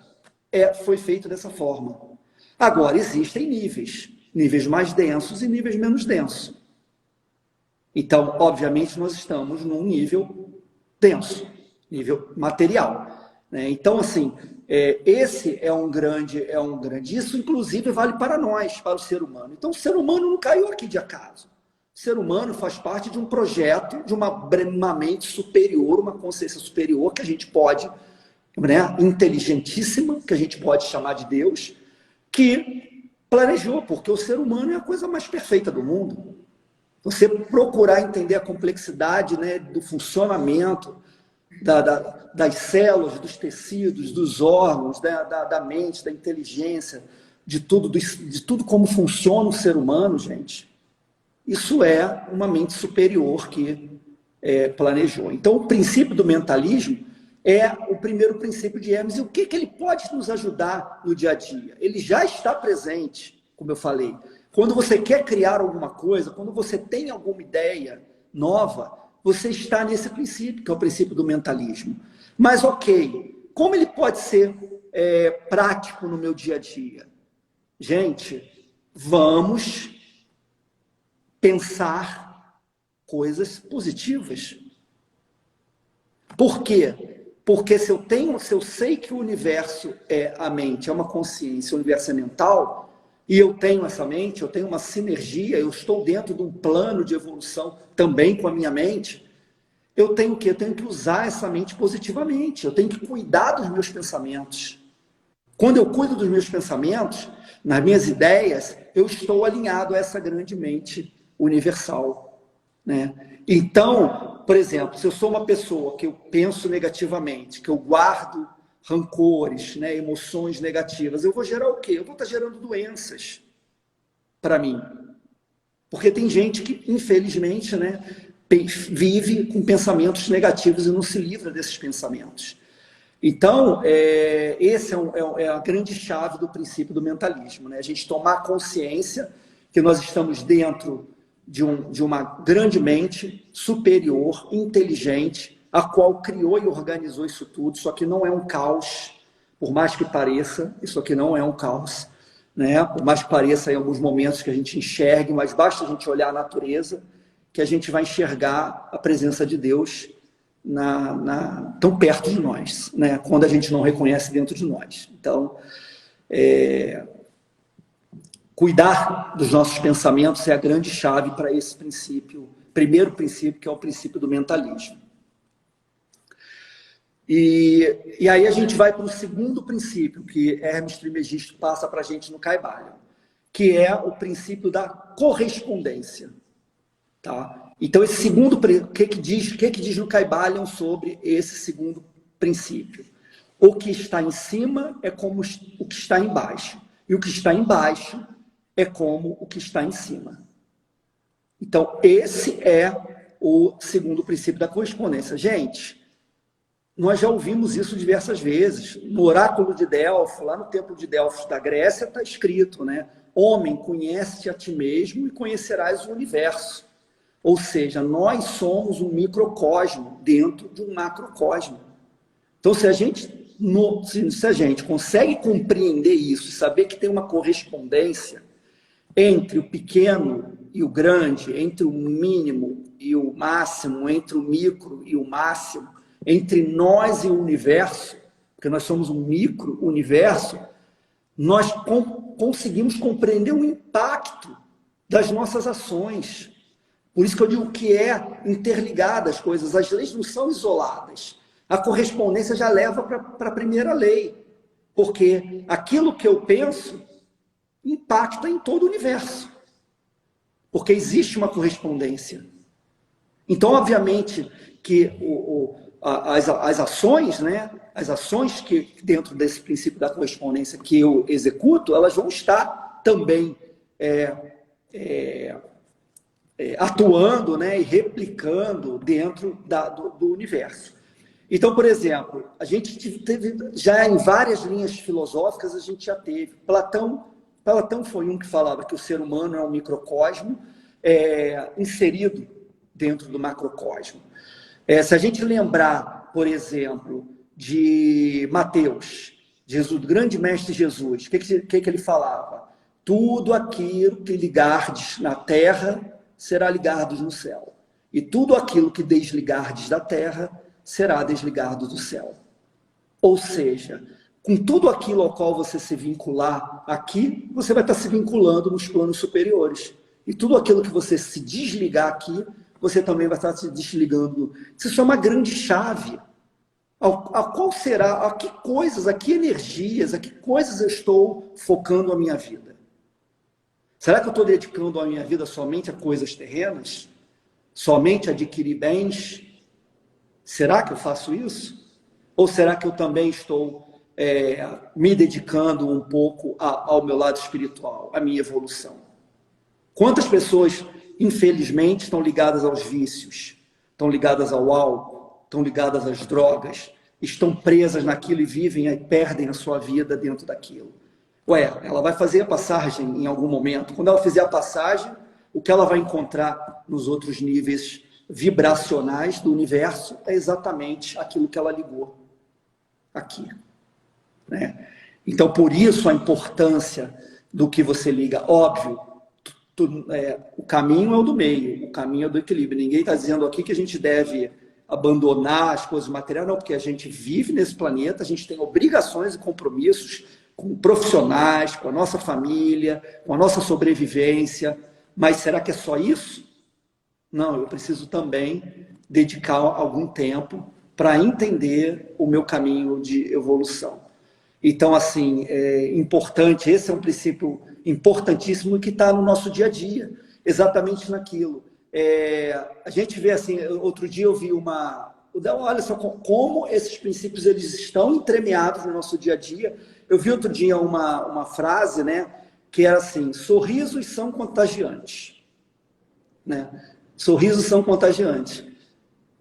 foi feito dessa forma. Agora, existem níveis mais densos e níveis menos densos. Então, obviamente, nós estamos num nível denso, nível material, né? Então, assim, esse é um grande. Isso, inclusive, vale para nós, para o ser humano. Então, o ser humano não caiu aqui de acaso. O ser humano faz parte de um projeto, de uma mente superior, uma consciência superior, que a gente pode, né, inteligentíssima, que a gente pode chamar de Deus, que planejou, porque o ser humano é a coisa mais perfeita do mundo. Você procurar entender a complexidade, né, do funcionamento das células, dos tecidos, dos órgãos, da mente, da inteligência, de tudo como funciona o ser humano, gente. Isso é uma mente superior que planejou. Então, o princípio do mentalismo é o primeiro princípio de Hermes. E o que ele pode nos ajudar no dia a dia? Ele já está presente, como eu falei. Quando você quer criar alguma coisa, quando você tem alguma ideia nova, você está nesse princípio, que é o princípio do mentalismo. Mas, ok, como ele pode ser prático no meu dia a dia? Gente, vamos pensar coisas positivas. Por quê? Porque se eu sei que o universo é a mente, é uma consciência, o universo é mental, e eu tenho essa mente, eu tenho uma sinergia, eu estou dentro de um plano de evolução também com a minha mente, eu tenho o quê? Eu tenho que usar essa mente positivamente, eu tenho que cuidar dos meus pensamentos. Quando eu cuido dos meus pensamentos, nas minhas ideias, eu estou alinhado a essa grande mente universal, né? Então, por exemplo, se eu sou uma pessoa que eu penso negativamente, que eu guardo rancores, né, emoções negativas, eu vou gerar o quê? Eu vou estar gerando doenças para mim. Porque tem gente que, infelizmente, né, vive com pensamentos negativos e não se livra desses pensamentos. Então, esse é a grande chave do princípio do mentalismo, né? A gente tomar consciência que nós estamos dentro de uma grande mente superior, inteligente, a qual criou e organizou isso tudo. Isso aqui não é um caos, por mais que pareça, isso aqui não é um caos, né? Por mais que pareça em alguns momentos que a gente enxergue, mas basta a gente olhar a natureza que a gente vai enxergar a presença de Deus tão perto de nós, né? Quando a gente não reconhece dentro de nós. Então, cuidar dos nossos pensamentos é a grande chave para esse princípio, primeiro princípio, que é o princípio do mentalismo. E aí a gente vai para o segundo princípio que Hermes Trismegisto passa para a gente no Kybalion, que é o princípio da correspondência. Tá? Então, esse segundo, o que diz no Kybalion sobre esse segundo princípio? O que está em cima é como o que está embaixo, e o que está embaixo é como o que está em cima. Então, esse é o segundo princípio da correspondência. Gente, nós já ouvimos isso diversas vezes. No oráculo de Delfos, lá no templo de Delfos da Grécia, está escrito, né? Homem, conhece-te a ti mesmo e conhecerás o universo. Ou seja, nós somos um microcosmo dentro de um macrocosmo. Então, se a gente se a gente consegue compreender isso e saber que tem uma correspondência entre o pequeno e o grande, entre o mínimo e o máximo, entre o micro e o máximo, entre nós e o universo, porque nós somos um micro-universo, nós conseguimos compreender o impacto das nossas ações. Por isso que eu digo que é interligada as coisas. As leis não são isoladas. A correspondência já leva para a primeira lei, porque aquilo que eu penso impacta em todo o universo, porque existe uma correspondência. Então, obviamente, que as ações, né, as ações que dentro desse princípio da correspondência que eu executo, elas vão estar também atuando, né, e replicando dentro do universo. Então, por exemplo, a gente teve, já em várias linhas filosóficas, a gente já teve. Platão foi um que falava que o ser humano é um microcosmo inserido dentro do macrocosmo. Se a gente lembrar, por exemplo, de Mateus, Jesus, do grande mestre Jesus, o que ele falava? Tudo aquilo que ligardes na terra será ligado no céu. E tudo aquilo que desligardes da terra será desligado do céu. Ou seja, com tudo aquilo ao qual você se vincular aqui, você vai estar se vinculando nos planos superiores. E tudo aquilo que você se desligar aqui, você também vai estar se desligando. Isso é uma grande chave. A qual será, a que coisas, a que energias, a que coisas eu estou focando a minha vida? Será que eu estou dedicando a minha vida somente a coisas terrenas? Somente a adquirir bens? Será que eu faço isso? Ou será que eu também estou me dedicando um pouco ao meu lado espiritual, à minha evolução? Quantas pessoas, infelizmente, estão ligadas aos vícios, estão ligadas ao álcool, estão ligadas às drogas, estão presas naquilo e vivem e perdem a sua vida dentro daquilo? Ela vai fazer a passagem em algum momento. Quando ela fizer a passagem, o que ela vai encontrar nos outros níveis vibracionais do universo é exatamente aquilo que ela ligou aqui, né? Então, por isso a importância do que você liga. Óbvio, o caminho é o do meio, o caminho é do equilíbrio. Ninguém está dizendo aqui que a gente deve abandonar as coisas materiais, não, porque a gente vive nesse planeta, a gente tem obrigações e compromissos com profissionais, com a nossa família, com a nossa sobrevivência. Mas será que é só isso? Não, eu preciso também dedicar algum tempo para entender o meu caminho de evolução. Então, assim, é importante, esse é um princípio importantíssimo que está no nosso dia a dia, exatamente naquilo. A gente vê assim, outro dia eu vi olha só como esses princípios eles estão entremeados no nosso dia a dia. Eu vi outro dia uma frase, né, que era assim: sorrisos são contagiantes, né? Sorrisos são contagiantes.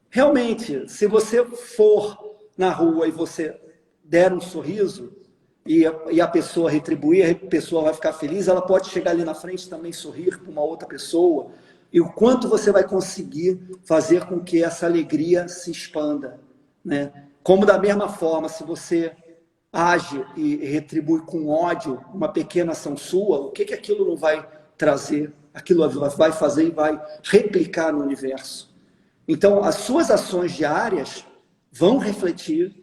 Realmente, se você for na rua e você der um sorriso e a pessoa retribuir, a pessoa vai ficar feliz, ela pode chegar ali na frente também sorrir para uma outra pessoa. E o quanto você vai conseguir fazer com que essa alegria se expanda, né? Como da mesma forma, se você age e retribui com ódio uma pequena ação sua, o que aquilo não vai trazer? Aquilo vai fazer e vai replicar no universo. Então, as suas ações diárias vão refletir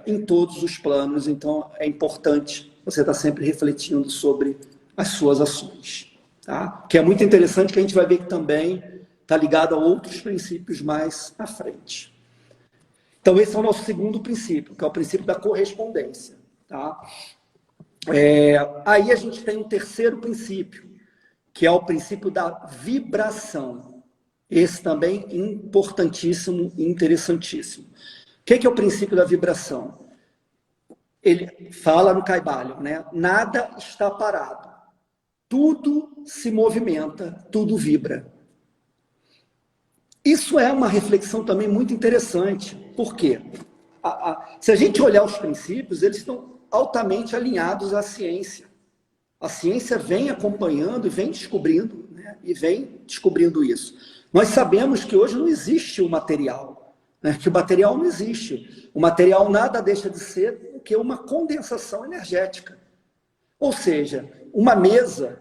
em todos os planos. Então, é importante você estar sempre refletindo sobre as suas ações. Tá? Que é muito interessante, que a gente vai ver que também está ligado a outros princípios mais à frente. Então, esse é o nosso segundo princípio, que é o princípio da correspondência. Tá? Aí a gente tem um terceiro princípio, que é o princípio da vibração. Esse também importantíssimo e interessantíssimo. O que é o princípio da vibração? Ele fala no Kybalion, né? Nada está parado. Tudo se movimenta, tudo vibra. Isso é uma reflexão também muito interessante. Por quê? Se a gente olhar os princípios, eles estão altamente alinhados à ciência. A ciência vem acompanhando e vem descobrindo, né? E vem descobrindo isso. Nós sabemos que hoje não existe o material. né? Que o material não existe. O material nada deixa de ser do que uma condensação energética. Ou seja, uma mesa,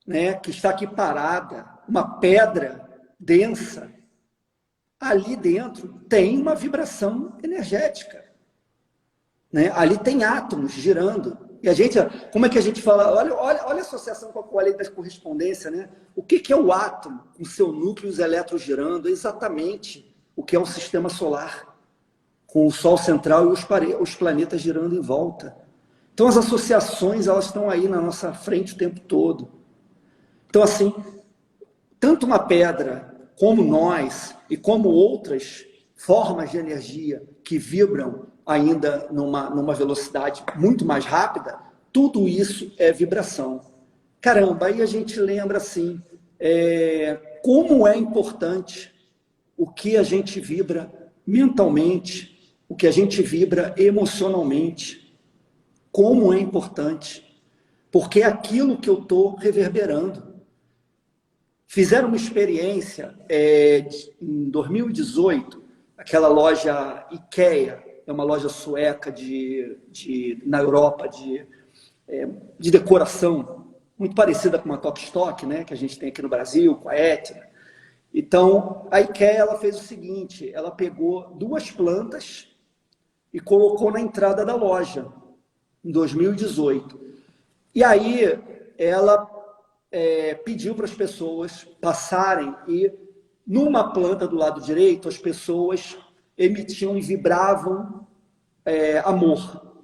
né, que está aqui parada, uma pedra densa, ali dentro tem uma vibração energética, né? Ali tem átomos girando. E a gente, como é que a gente fala? Olha a associação com a lei da correspondência, né? O que é o átomo com seu núcleo e os elétrons girando? É exatamente o que é um sistema solar, com o Sol central e os planetas girando em volta. Então as associações, elas estão aí na nossa frente o tempo todo. Então, assim, tanto uma pedra como nós e como outras formas de energia que vibram ainda numa velocidade muito mais rápida, tudo isso é vibração. Caramba, aí a gente lembra assim, como é importante o que a gente vibra mentalmente, o que a gente vibra emocionalmente, como é importante, porque é aquilo que eu estou reverberando. Fizeram uma experiência em 2018, aquela loja IKEA, é uma loja sueca na Europa de decoração, muito parecida com uma Tok-Stock, né, que a gente tem aqui no Brasil, com a Etna. Então, a IKEA ela fez o seguinte, ela pegou 2 plantas e colocou na entrada da loja, em 2018. E aí, ela pediu para as pessoas passarem e numa planta do lado direito as pessoas emitiam e vibravam amor,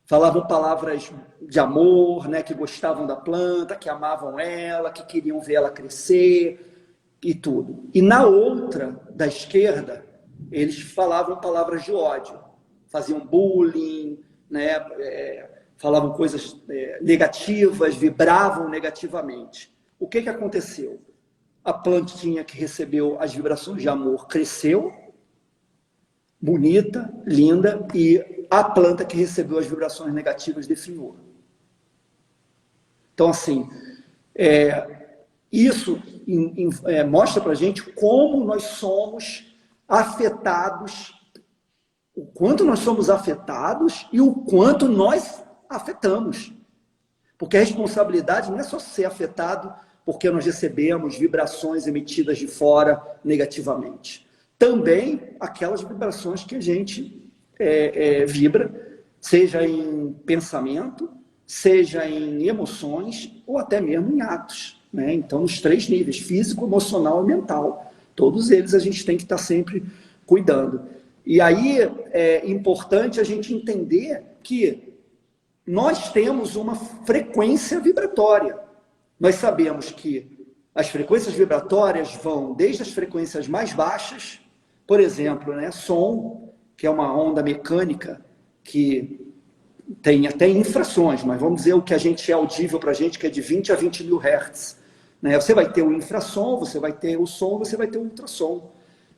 falavam palavras de amor, né, que gostavam da planta, que amavam ela, que queriam ver ela crescer e tudo. E na outra, da esquerda, eles falavam palavras de ódio, faziam bullying, né, falavam coisas negativas, vibravam negativamente. O que aconteceu? A plantinha que recebeu as vibrações de amor cresceu, bonita, linda, e a planta que recebeu as vibrações negativas definhou. Então, assim, isso mostra para a gente como nós somos afetados, o quanto nós somos afetados e o quanto nós afetamos. Porque a responsabilidade não é só ser afetado porque nós recebemos vibrações emitidas de fora negativamente. Também aquelas vibrações que a gente vibra, seja em pensamento, seja em emoções ou até mesmo em atos, né? Então, nos 3 níveis, físico, emocional e mental. Todos eles a gente tem que estar sempre cuidando. E aí é importante a gente entender que nós temos uma frequência vibratória. Nós sabemos que as frequências vibratórias vão desde as frequências mais baixas, por exemplo, né, som, que é uma onda mecânica que tem até infrações, mas vamos dizer o que a gente é audível para a gente, que é de 20 a 20 mil hertz. Né? Você vai ter o infrassom, você vai ter o som, você vai ter o ultrassom.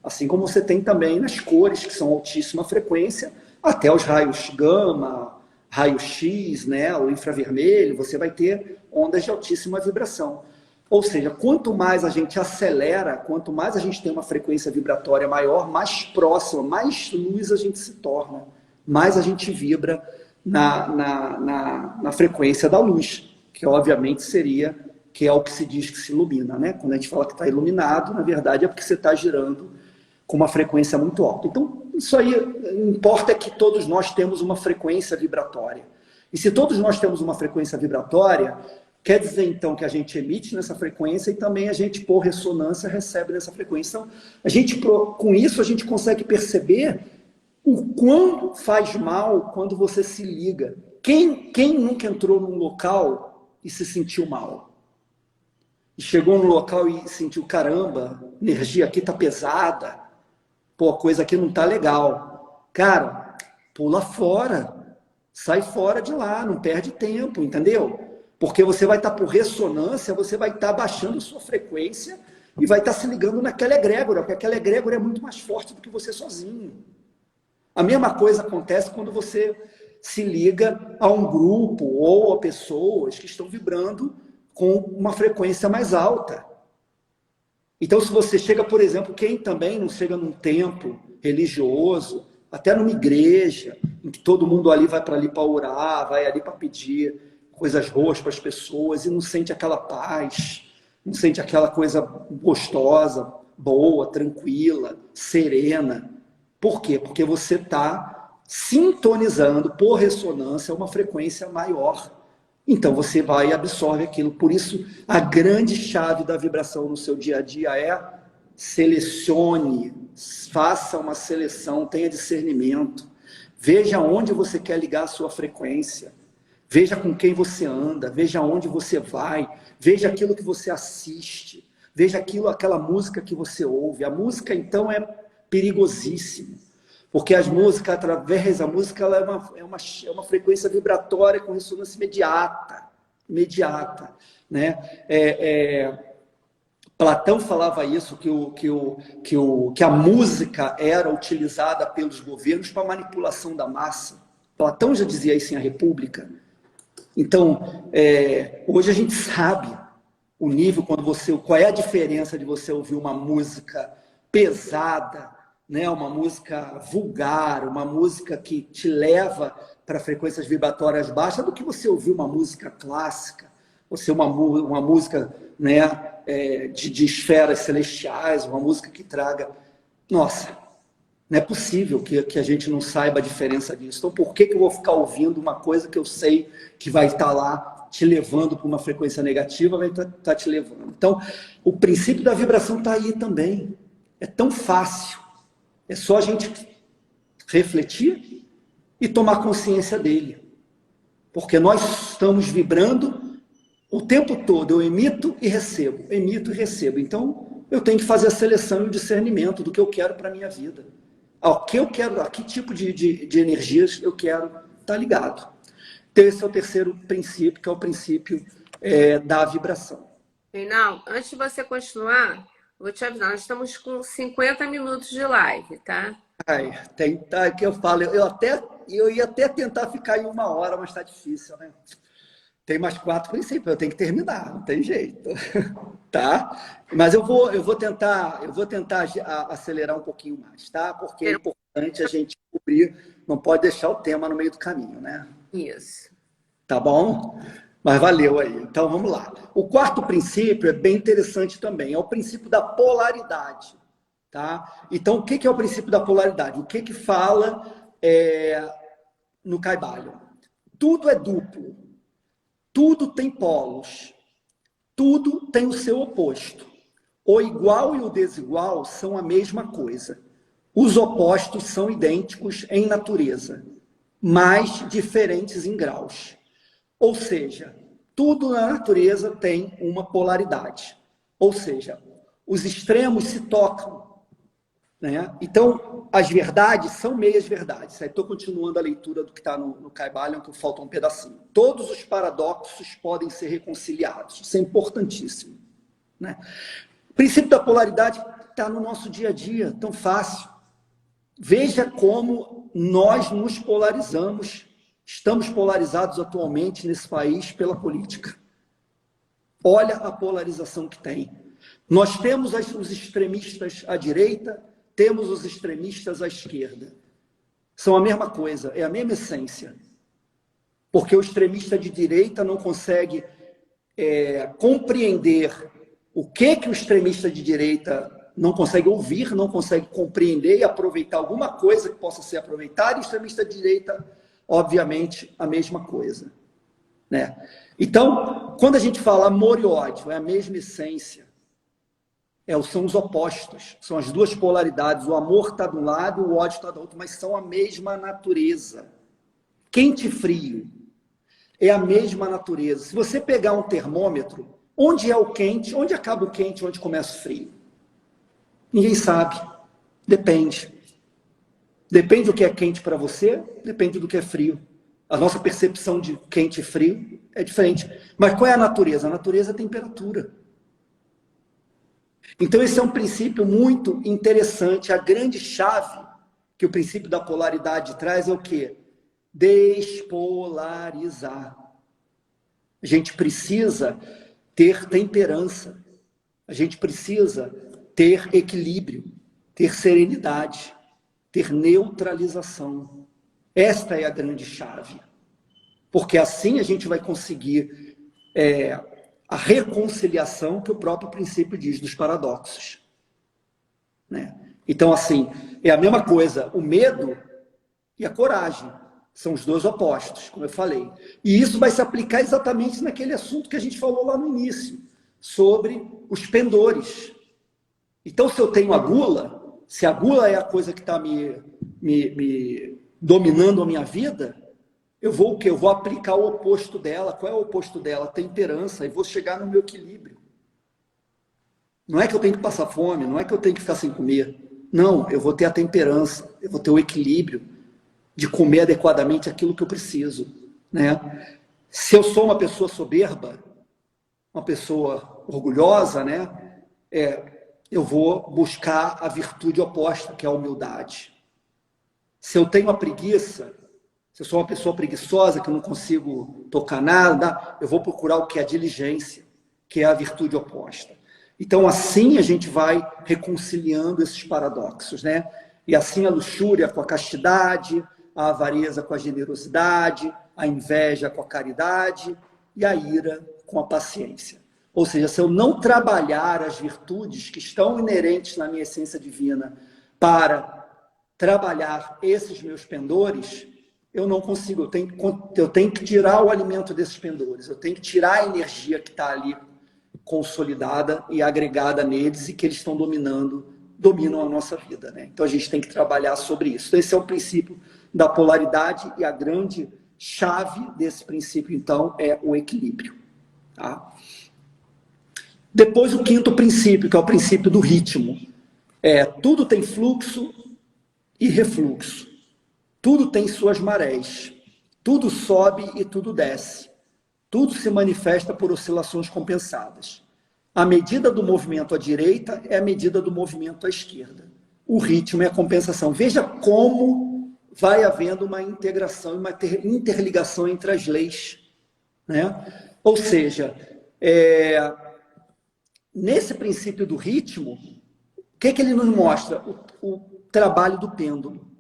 Assim como você tem também nas cores, que são altíssima frequência, até os raios gama, raio-x, né, o infravermelho, você vai ter ondas de altíssima vibração. Ou seja, quanto mais a gente acelera, quanto mais a gente tem uma frequência vibratória maior, mais próxima, mais luz a gente se torna, mais a gente vibra na frequência da luz, que obviamente que é o que se diz que se ilumina, né? Quando a gente fala que está iluminado, na verdade é porque você está girando com uma frequência muito alta. Então, isso aí importa é que todos nós temos uma frequência vibratória. E se todos nós temos uma frequência vibratória, quer dizer, então, que a gente emite nessa frequência e também a gente, por ressonância, recebe nessa frequência. Então, com isso, a gente consegue perceber o quão faz mal quando você se liga. Quem nunca entrou num local e se sentiu mal? E chegou num local e sentiu, caramba, a energia aqui está pesada, pô, a coisa aqui não está legal. Cara, pula fora, sai fora de lá, não perde tempo, entendeu? Porque você vai estar por ressonância, você vai estar baixando sua frequência e vai estar se ligando naquela egrégora, porque aquela egrégora é muito mais forte do que você sozinho. A mesma coisa acontece quando você se liga a um grupo ou a pessoas que estão vibrando com uma frequência mais alta. Então, se você chega, por exemplo, quem também não chega num templo religioso, até numa igreja, em que todo mundo ali vai para ali para orar, vai ali para pedir coisas boas para as pessoas e não sente aquela paz, não sente aquela coisa gostosa, boa, tranquila, serena. Por quê? Porque você está sintonizando por ressonância uma frequência maior. Então você vai e absorve aquilo. Por isso, a grande chave da vibração no seu dia a dia é selecione, faça uma seleção, tenha discernimento. Veja onde você quer ligar a sua frequência. Veja com quem você anda, veja onde você vai, veja aquilo que você assiste, veja aquela música que você ouve. A música, então, é perigosíssima, porque as músicas, através da música, ela é uma frequência vibratória com ressonância imediata, né? Platão falava isso, que a música era utilizada pelos governos para manipulação da massa. Platão já dizia isso em A República. Então, hoje a gente sabe o nível, qual é a diferença de você ouvir uma música pesada, né? Uma música vulgar, uma música que te leva para frequências vibratórias baixas, do que você ouvir uma música clássica, você uma música, né, de esferas celestiais, uma música que traga... Nossa, não é possível que a gente não saiba a diferença disso. Então, por que eu vou ficar ouvindo uma coisa que eu sei que vai estar lá te levando para uma frequência negativa, vai estar te levando? Então, o princípio da vibração está aí também. É tão fácil. É só a gente refletir e tomar consciência dele. Porque nós estamos vibrando o tempo todo. Eu emito e recebo. Emito e recebo. Então, eu tenho que fazer a seleção e o discernimento do que eu quero para a minha vida. Ao que eu quero, a que tipo de energias eu quero estar ligado. Então, esse é o terceiro princípio, que é o princípio da vibração. Reinaldo, antes de você continuar, vou te avisar, nós estamos com 50 minutos de live, tá? Que eu falo, eu ia até tentar ficar em 1 hora, mas está difícil, né? Tem mais 4 princípios, eu tenho que terminar, não tem jeito, tá? Mas eu vou tentar acelerar um pouquinho mais, tá? Porque é importante a gente cobrir, não pode deixar o tema no meio do caminho, né? Isso. Tá bom? Mas valeu aí. Então vamos lá. O quarto princípio é bem interessante também, é o princípio da polaridade, tá? Então o que é o princípio da polaridade? O que fala no Kybalion? Tudo é duplo. Tudo tem polos, tudo tem o seu oposto. O igual e o desigual são a mesma coisa. Os opostos são idênticos em natureza, mas diferentes em graus. Ou seja, tudo na natureza tem uma polaridade. Ou seja, os extremos se tocam, né? Então, as verdades são meias verdades. Estou continuando a leitura do que está no Kybalion, que falta um pedacinho. Todos os paradoxos podem ser reconciliados. Isso é importantíssimo, né? O princípio da polaridade está no nosso dia a dia, tão fácil. Veja como nós nos polarizamos. Estamos polarizados atualmente nesse país pela política. Olha a polarização que tem. Nós temos os extremistas à direita, temos os extremistas à esquerda. São a mesma coisa, é a mesma essência. Porque o extremista de direita não consegue compreender o que o extremista de direita não consegue ouvir, não consegue compreender e aproveitar alguma coisa que possa ser aproveitada, e o extremista de direita, obviamente, a mesma coisa, né? Então, quando a gente fala amor e ódio, é a mesma essência. São os opostos, são as duas polaridades. O amor está de um lado, o ódio está do outro, mas são a mesma natureza. Quente e frio é a mesma natureza. Se você pegar um termômetro, onde é o quente, onde acaba o quente, onde começa o frio? Ninguém sabe. Depende. Depende do que é quente para você, depende do que é frio. A nossa percepção de quente e frio é diferente. Mas qual é a natureza? A natureza é a temperatura. Então, esse é um princípio muito interessante. A grande chave que o princípio da polaridade traz é o quê? Despolarizar. A gente precisa ter temperança. A gente precisa ter equilíbrio, ter serenidade. ter neutralização. Esta é a grande chave. Porque assim a gente vai conseguir a reconciliação que o próprio princípio diz dos paradoxos. Né? Então, assim, é a mesma coisa, o medo e a coragem. São os dois opostos, como eu falei. E isso vai se aplicar exatamente naquele assunto que a gente falou lá no início, sobre os pendores. Então, se eu tenho a gula, se a gula é a coisa que está me dominando a minha vida, eu vou o quê? Eu vou aplicar o oposto dela. Qual é o oposto dela? Temperança. E vou chegar no meu equilíbrio. Não é que eu tenho que passar fome, não é que eu tenho que ficar sem comer. Não, eu vou ter a temperança, eu vou ter o equilíbrio de comer adequadamente aquilo que eu preciso. Né? Se eu sou uma pessoa soberba, uma pessoa orgulhosa, né? Eu vou buscar a virtude oposta, que é a humildade. Se eu tenho a preguiça, se eu sou uma pessoa preguiçosa, que eu não consigo tocar nada, eu vou procurar o que é a diligência, que é a virtude oposta. Então, assim a gente vai reconciliando esses paradoxos, né? E assim a luxúria com a castidade, a avareza com a generosidade, a inveja com a caridade e a ira com a paciência. Ou seja, se eu não trabalhar as virtudes que estão inerentes na minha essência divina para trabalhar esses meus pendores, eu não consigo. Eu tenho que tirar o alimento desses pendores, eu tenho que tirar a energia que está ali consolidada e agregada neles e que eles estão dominam a nossa vida. Né? Então a gente tem que trabalhar sobre isso. Então, esse é o princípio da polaridade e a grande chave desse princípio, então, é o equilíbrio. Tá? Depois o quinto princípio, que é o princípio do ritmo. Tudo tem fluxo e refluxo. Tudo tem suas marés. Tudo sobe e tudo desce. Tudo se manifesta por oscilações compensadas. A medida do movimento à direita é a medida do movimento à esquerda. O ritmo é a compensação. Veja como vai havendo uma integração, uma interligação entre as leis. Né? Ou seja, nesse princípio do ritmo, o que ele nos mostra? O trabalho do pêndulo.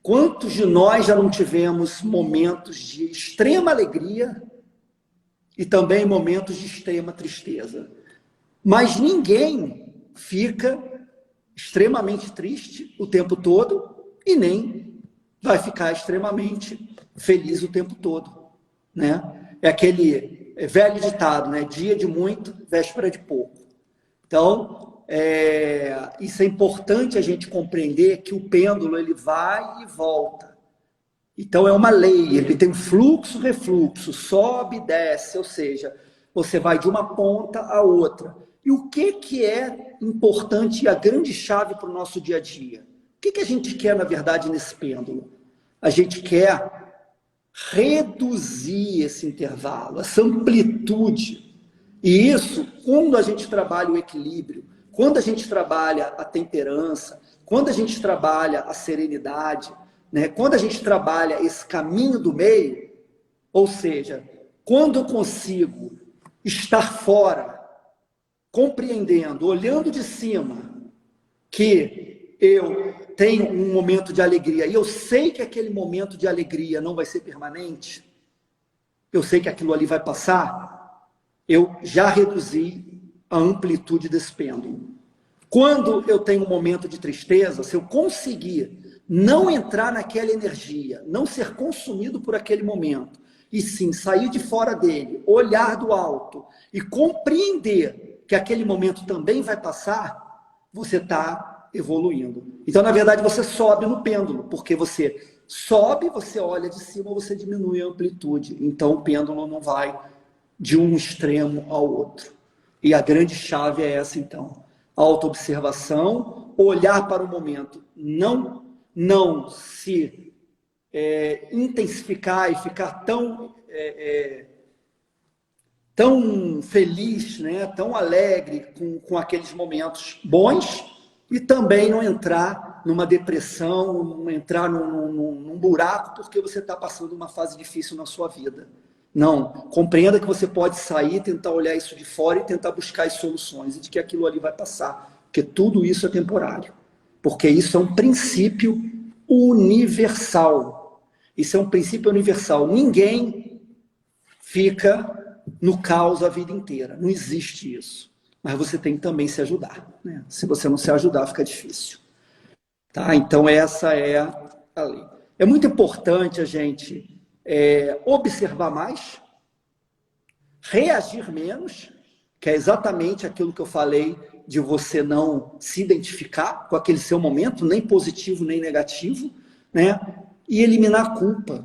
Quantos de nós já não tivemos momentos de extrema alegria e também momentos de extrema tristeza? Mas ninguém fica extremamente triste o tempo todo e nem vai ficar extremamente feliz o tempo todo. Né? É aquele velho ditado, né? Dia de muito, véspera de pouco. Então, isso é importante a gente compreender, que o pêndulo ele vai e volta. Então é uma lei, ele tem fluxo, refluxo, sobe e desce, ou seja, você vai de uma ponta a outra. E o que é importante e a grande chave para o nosso dia a dia? O que a gente quer, na verdade, nesse pêndulo? A gente quer reduzir esse intervalo, essa amplitude. E isso, quando a gente trabalha o equilíbrio, quando a gente trabalha a temperança, quando a gente trabalha a serenidade, né? Quando a gente trabalha esse caminho do meio, ou seja, quando eu consigo estar fora, compreendendo, olhando de cima, que eu tenho um momento de alegria, e eu sei que aquele momento de alegria não vai ser permanente, eu sei que aquilo ali vai passar, eu já reduzi a amplitude desse pêndulo. Quando eu tenho um momento de tristeza, se eu conseguir não entrar naquela energia, não ser consumido por aquele momento, e sim sair de fora dele, olhar do alto e compreender que aquele momento também vai passar, você está evoluindo. Então, na verdade, você sobe no pêndulo, porque você sobe, você olha de cima, você diminui a amplitude. Então, o pêndulo não vai de um extremo ao outro. E a grande chave é essa, então. Autoobservação, olhar para o momento, não se intensificar e ficar tão feliz, né? Tão alegre com aqueles momentos bons, e também não entrar numa depressão, não entrar num buraco porque você está passando uma fase difícil na sua vida. Não, compreenda que você pode sair, tentar olhar isso de fora e tentar buscar as soluções, e de que aquilo ali vai passar, porque tudo isso é temporário. porque isso é um princípio universal. Isso é um princípio universal. Ninguém fica no caos a vida inteira. Não existe isso. Mas você tem que também se ajudar, né? Se você não se ajudar, fica difícil. Tá? Então, essa é a lei. É muito importante a gente observar mais, reagir menos, que é exatamente aquilo que eu falei de você não se identificar com aquele seu momento, nem positivo, nem negativo, né? E eliminar a culpa.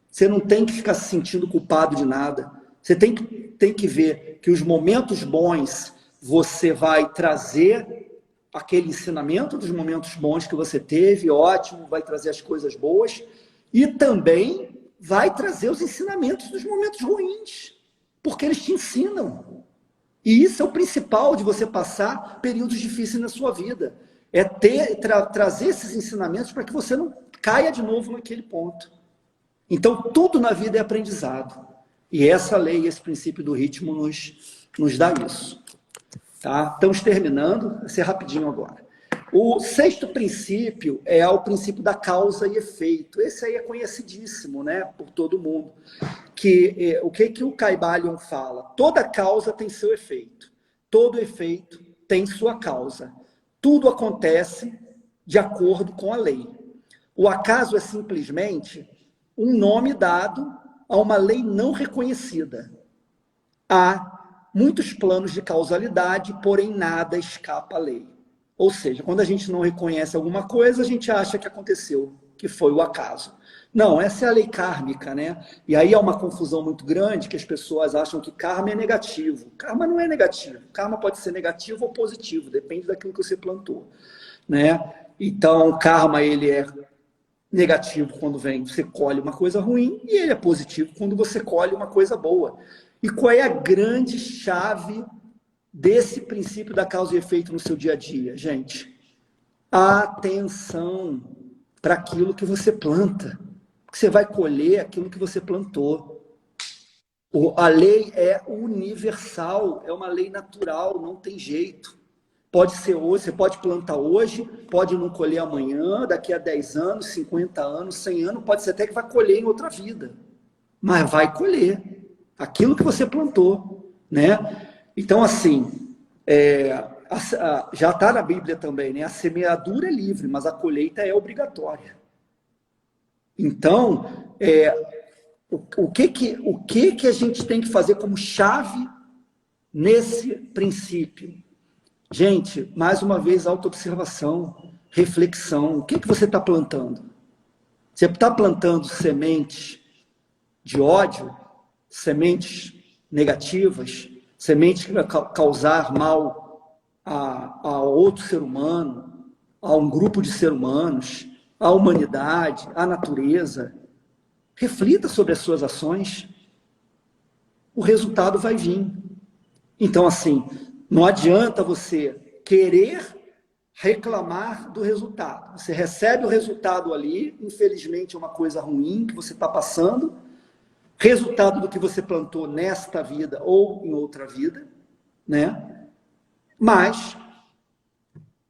Você não tem que ficar se sentindo culpado de nada. Você tem que ver que os momentos bons você vai trazer aquele ensinamento dos momentos bons que você teve, ótimo, vai trazer as coisas boas, e também vai trazer os ensinamentos dos momentos ruins, porque eles te ensinam. E isso é o principal de você passar períodos difíceis na sua vida. É trazer esses ensinamentos para que você não caia de novo naquele ponto. Então, tudo na vida é aprendizado. E essa lei, esse princípio do ritmo nos dá isso. Tá? Estamos terminando, vai ser rapidinho agora. O sexto princípio é o princípio da causa e efeito. Esse aí é conhecidíssimo, né, por todo mundo. O que o Kybalion fala? Toda causa tem seu efeito. Todo efeito tem sua causa. Tudo acontece de acordo com a lei. O acaso é simplesmente um nome dado a uma lei não reconhecida. Há muitos planos de causalidade, porém nada escapa à lei. Ou seja, quando a gente não reconhece alguma coisa, a gente acha que aconteceu, que foi o acaso. Não, essa é a lei kármica, né? E aí há uma confusão muito grande, que as pessoas acham que karma é negativo. Karma não é negativo. Karma pode ser negativo ou positivo, depende daquilo que você plantou, né? Então, karma, ele é negativo quando você colhe uma coisa ruim, e ele é positivo quando você colhe uma coisa boa. E qual é a grande chave desse princípio da causa e efeito no seu dia a dia, gente? Atenção para aquilo que você planta. Você vai colher aquilo que você plantou. A lei é universal, é uma lei natural, não tem jeito. Pode ser hoje, você pode plantar hoje, pode não colher amanhã, daqui a 10 anos, 50 anos, 100 anos, pode ser até que vai colher em outra vida. Mas vai colher aquilo que você plantou, né? Então, assim, já está na Bíblia também, né? A semeadura é livre, mas a colheita é obrigatória. Então, o que a gente tem que fazer como chave nesse princípio? Gente, mais uma vez, autoobservação, reflexão. O que você está plantando? Você está plantando sementes de ódio, sementes negativas, sementes que vão causar mal a outro ser humano, a um grupo de seres humanos, à humanidade, à natureza. Reflita sobre as suas ações. O resultado vai vir. Então, assim, não adianta você querer reclamar do resultado. Você recebe o resultado ali, infelizmente é uma coisa ruim que você está passando, resultado do que você plantou nesta vida ou em outra vida, né? Mas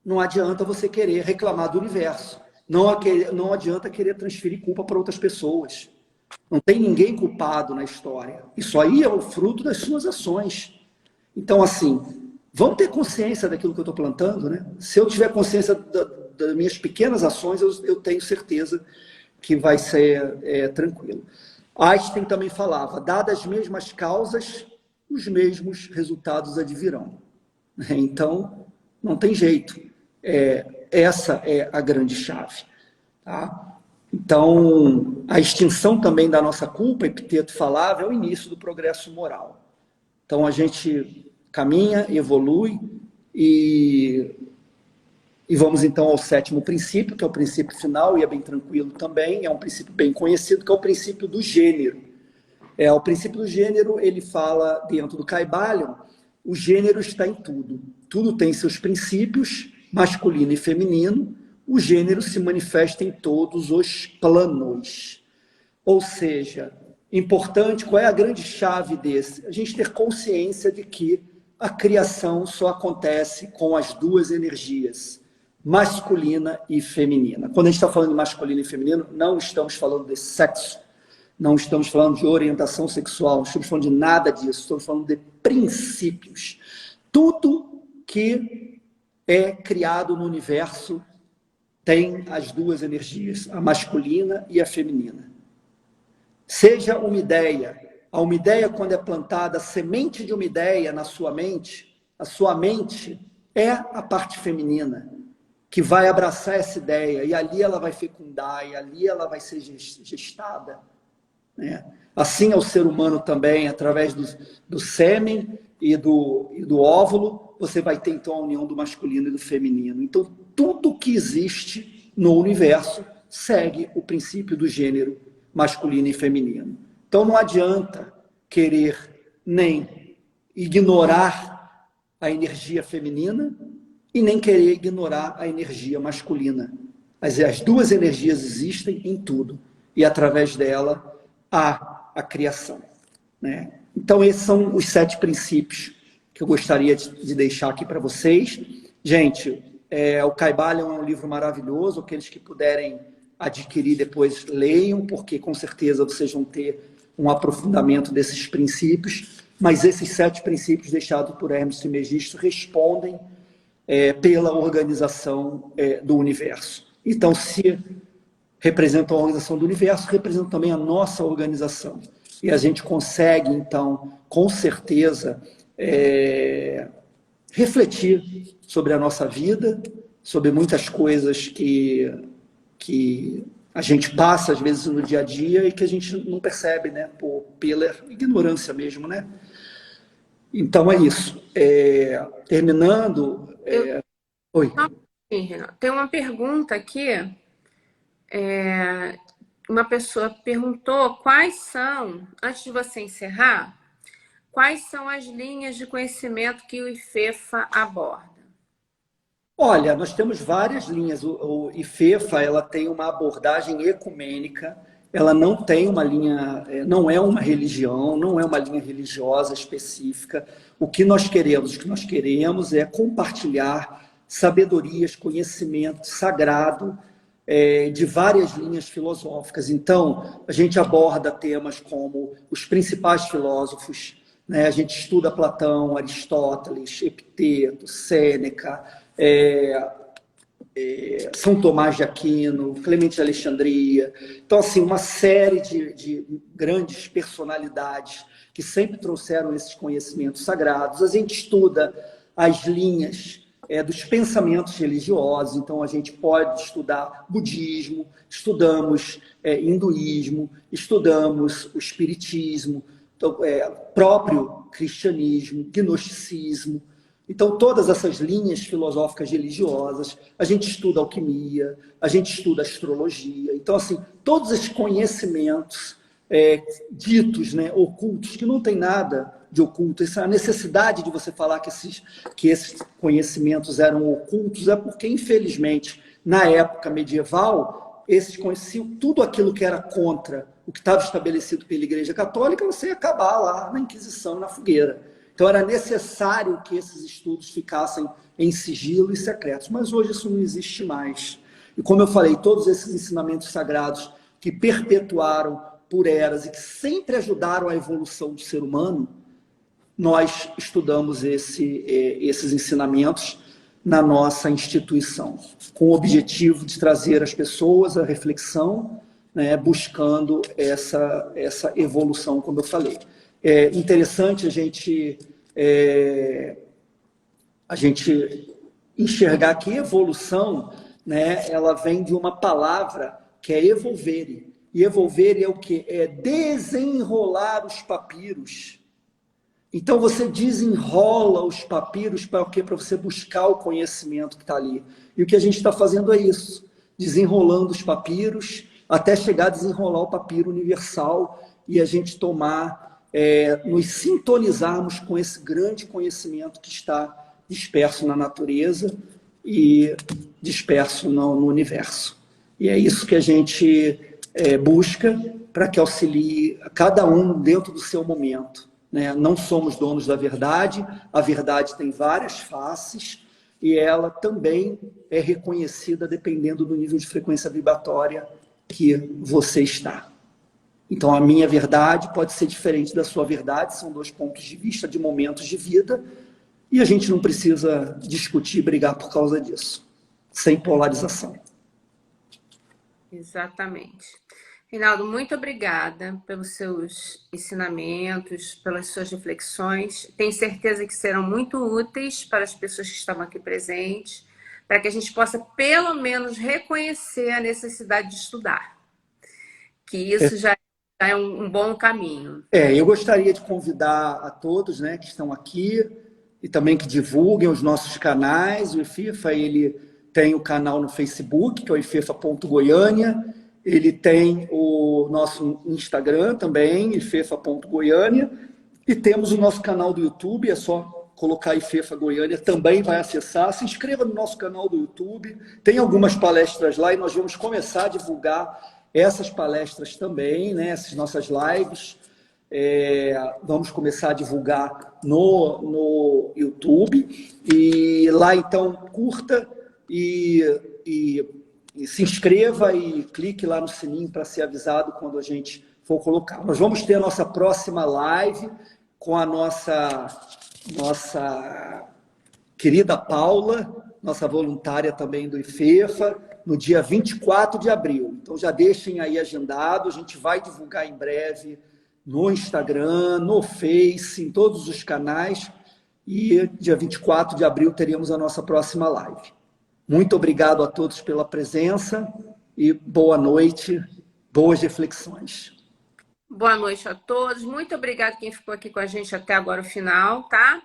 não adianta você querer reclamar do universo. Não adianta querer transferir culpa para outras pessoas. Não tem ninguém culpado na história. Isso aí é o fruto das suas ações. Então, assim, vamos ter consciência daquilo que eu estou plantando, né? Se eu tiver consciência das minhas pequenas ações, eu tenho certeza que vai ser tranquilo. Einstein também falava, dadas as mesmas causas, os mesmos resultados advirão. Então, não tem jeito. Essa é a grande chave. Tá? Então, a extinção também da nossa culpa, Epiteto falava, é o início do progresso moral. Então, a gente caminha, evolui e vamos então ao sétimo princípio, que é o princípio final, e é bem tranquilo também, é um princípio bem conhecido, que é o princípio do gênero. O princípio do gênero, ele fala dentro do Kybalion, o gênero está em tudo. Tudo tem seus princípios, masculino e feminino, o gênero se manifesta em todos os planos. Ou seja, importante, qual é a grande chave desse? A gente ter consciência de que a criação só acontece com as duas energias, masculina e feminina. Quando a gente está falando de masculino e feminino, não estamos falando de sexo, não estamos falando de orientação sexual, não estamos falando de nada disso, estamos falando de princípios. Tudo que é criado no universo tem as duas energias, a masculina e a feminina. Seja uma ideia, a uma ideia quando é plantada, a semente de uma ideia na sua mente, a sua mente é a parte feminina, que vai abraçar essa ideia, e ali ela vai fecundar, e ali ela vai ser gestada. Né? Assim é o ser humano também, através do sêmen e do óvulo, você vai ter então a união do masculino e do feminino. Então, tudo que existe no universo segue o princípio do gênero masculino e feminino. Então, não adianta querer nem ignorar a energia feminina e nem querer ignorar a energia masculina. As duas energias existem em tudo, e através dela há a criação. Né? Então, esses são os 7 princípios que eu gostaria de deixar aqui para vocês. Gente, o Kybalion é um livro maravilhoso, aqueles que puderem adquirir depois leiam, porque com certeza vocês vão ter um aprofundamento desses princípios, mas esses 7 princípios deixados por Hermes Trismegisto respondem pela organização do universo. Então, se representam a organização do universo, representam também a nossa organização. E a gente consegue, então, com certeza, refletir sobre a nossa vida, sobre muitas coisas que a gente passa, às vezes, no dia a dia e que a gente não percebe, né? Pela ignorância mesmo, né? Então, é isso. Terminando... Oi. Tem uma pergunta aqui. Uma pessoa perguntou quais são, antes de você encerrar, quais são as linhas de conhecimento que o IFEFA aborda? Olha, nós temos várias linhas. O IFEFA, ela tem uma abordagem ecumênica, ela não tem uma linha, não é uma religião, não é uma linha religiosa específica. O que nós queremos é compartilhar sabedorias, conhecimento sagrado de várias linhas filosóficas. Então, a gente aborda temas como os principais filósofos, né? A gente estuda Platão, Aristóteles, Epiteto, Sêneca, São Tomás de Aquino, Clemente de Alexandria. Então, assim, uma série de grandes personalidades que sempre trouxeram esses conhecimentos sagrados. A gente estuda as linhas dos pensamentos religiosos, então a gente pode estudar budismo, estudamos hinduísmo, estudamos o espiritismo, então, próprio cristianismo, gnosticismo. Então, todas essas linhas filosóficas religiosas, a gente estuda alquimia, a gente estuda astrologia. Então, assim, todos esses conhecimentos ditos, né, ocultos, que não tem nada de oculto, essa necessidade de você falar que esses conhecimentos eram ocultos é porque, infelizmente, na época medieval, esses conheciam tudo aquilo que era contra o que estava estabelecido pela Igreja Católica, você ia acabar lá na Inquisição, na fogueira. Então, era necessário que esses estudos ficassem em sigilo e secretos, mas hoje isso não existe mais. E como eu falei, todos esses ensinamentos sagrados que perpetuaram por eras e que sempre ajudaram a evolução do ser humano, nós estudamos esses ensinamentos na nossa instituição, com o objetivo de trazer as pessoas à reflexão, né, buscando essa evolução, como eu falei. É interessante a gente enxergar que evolução, né, ela vem de uma palavra que é evolvere. E evolvere é o quê? É desenrolar os papiros. Então, você desenrola os papiros para o quê? Para você buscar o conhecimento que está ali. E o que a gente está fazendo é isso, desenrolando os papiros, até chegar a desenrolar o papiro universal e a gente nos sintonizarmos com esse grande conhecimento que está disperso na natureza e disperso no universo. E é isso que a gente busca para que auxilie a cada um dentro do seu momento. Né? Não somos donos da verdade, a verdade tem várias faces, e ela também é reconhecida dependendo do nível de frequência vibratória que você está. Então, a minha verdade pode ser diferente da sua verdade, são dois pontos de vista de momentos de vida, e a gente não precisa discutir, brigar por causa disso, sem polarização. Exatamente. Reinaldo, muito obrigada pelos seus ensinamentos, pelas suas reflexões. Tenho certeza que serão muito úteis para as pessoas que estavam aqui presentes, para que a gente possa, pelo menos, reconhecer a necessidade de estudar. Que isso já é um bom caminho. Eu gostaria de convidar a todos, né, que estão aqui e também que divulguem os nossos canais. O IFEFA, ele tem o canal no Facebook, que é o ifefa.goiânia. Ele tem o nosso Instagram também, ifefa.goiânia. E temos o nosso canal do YouTube, é só colocar IFEFA Goiânia, também vai acessar. Se inscreva no nosso canal do YouTube. Tem algumas palestras lá e nós vamos começar a divulgar essas palestras também, né? Essas nossas lives. Vamos começar a divulgar no YouTube. E lá, então, curta e se inscreva e clique lá no sininho para ser avisado quando a gente for colocar. Nós vamos ter a nossa próxima live com a nossa querida Paula, nossa voluntária também do IFEFA, no dia 24 de abril. Então já deixem aí agendado, a gente vai divulgar em breve no Instagram, no Face, em todos os canais, e dia 24 de abril teremos a nossa próxima live. Muito obrigado a todos pela presença e boa noite, boas reflexões. Boa noite a todos. Muito obrigada quem ficou aqui com a gente até agora o final, tá?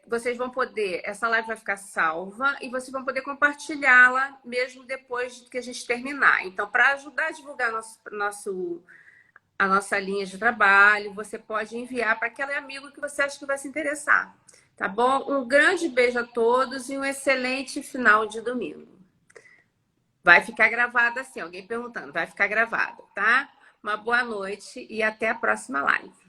Vocês vão poder, essa live vai ficar salva e vocês vão poder compartilhá-la mesmo depois que a gente terminar. Então, para ajudar a divulgar a nossa linha de trabalho, você pode enviar para aquele amigo que você acha que vai se interessar. Tá bom? Um grande beijo a todos e um excelente final de domingo. Vai ficar gravado assim, alguém perguntando, vai ficar gravado, tá? Uma boa noite e até a próxima live.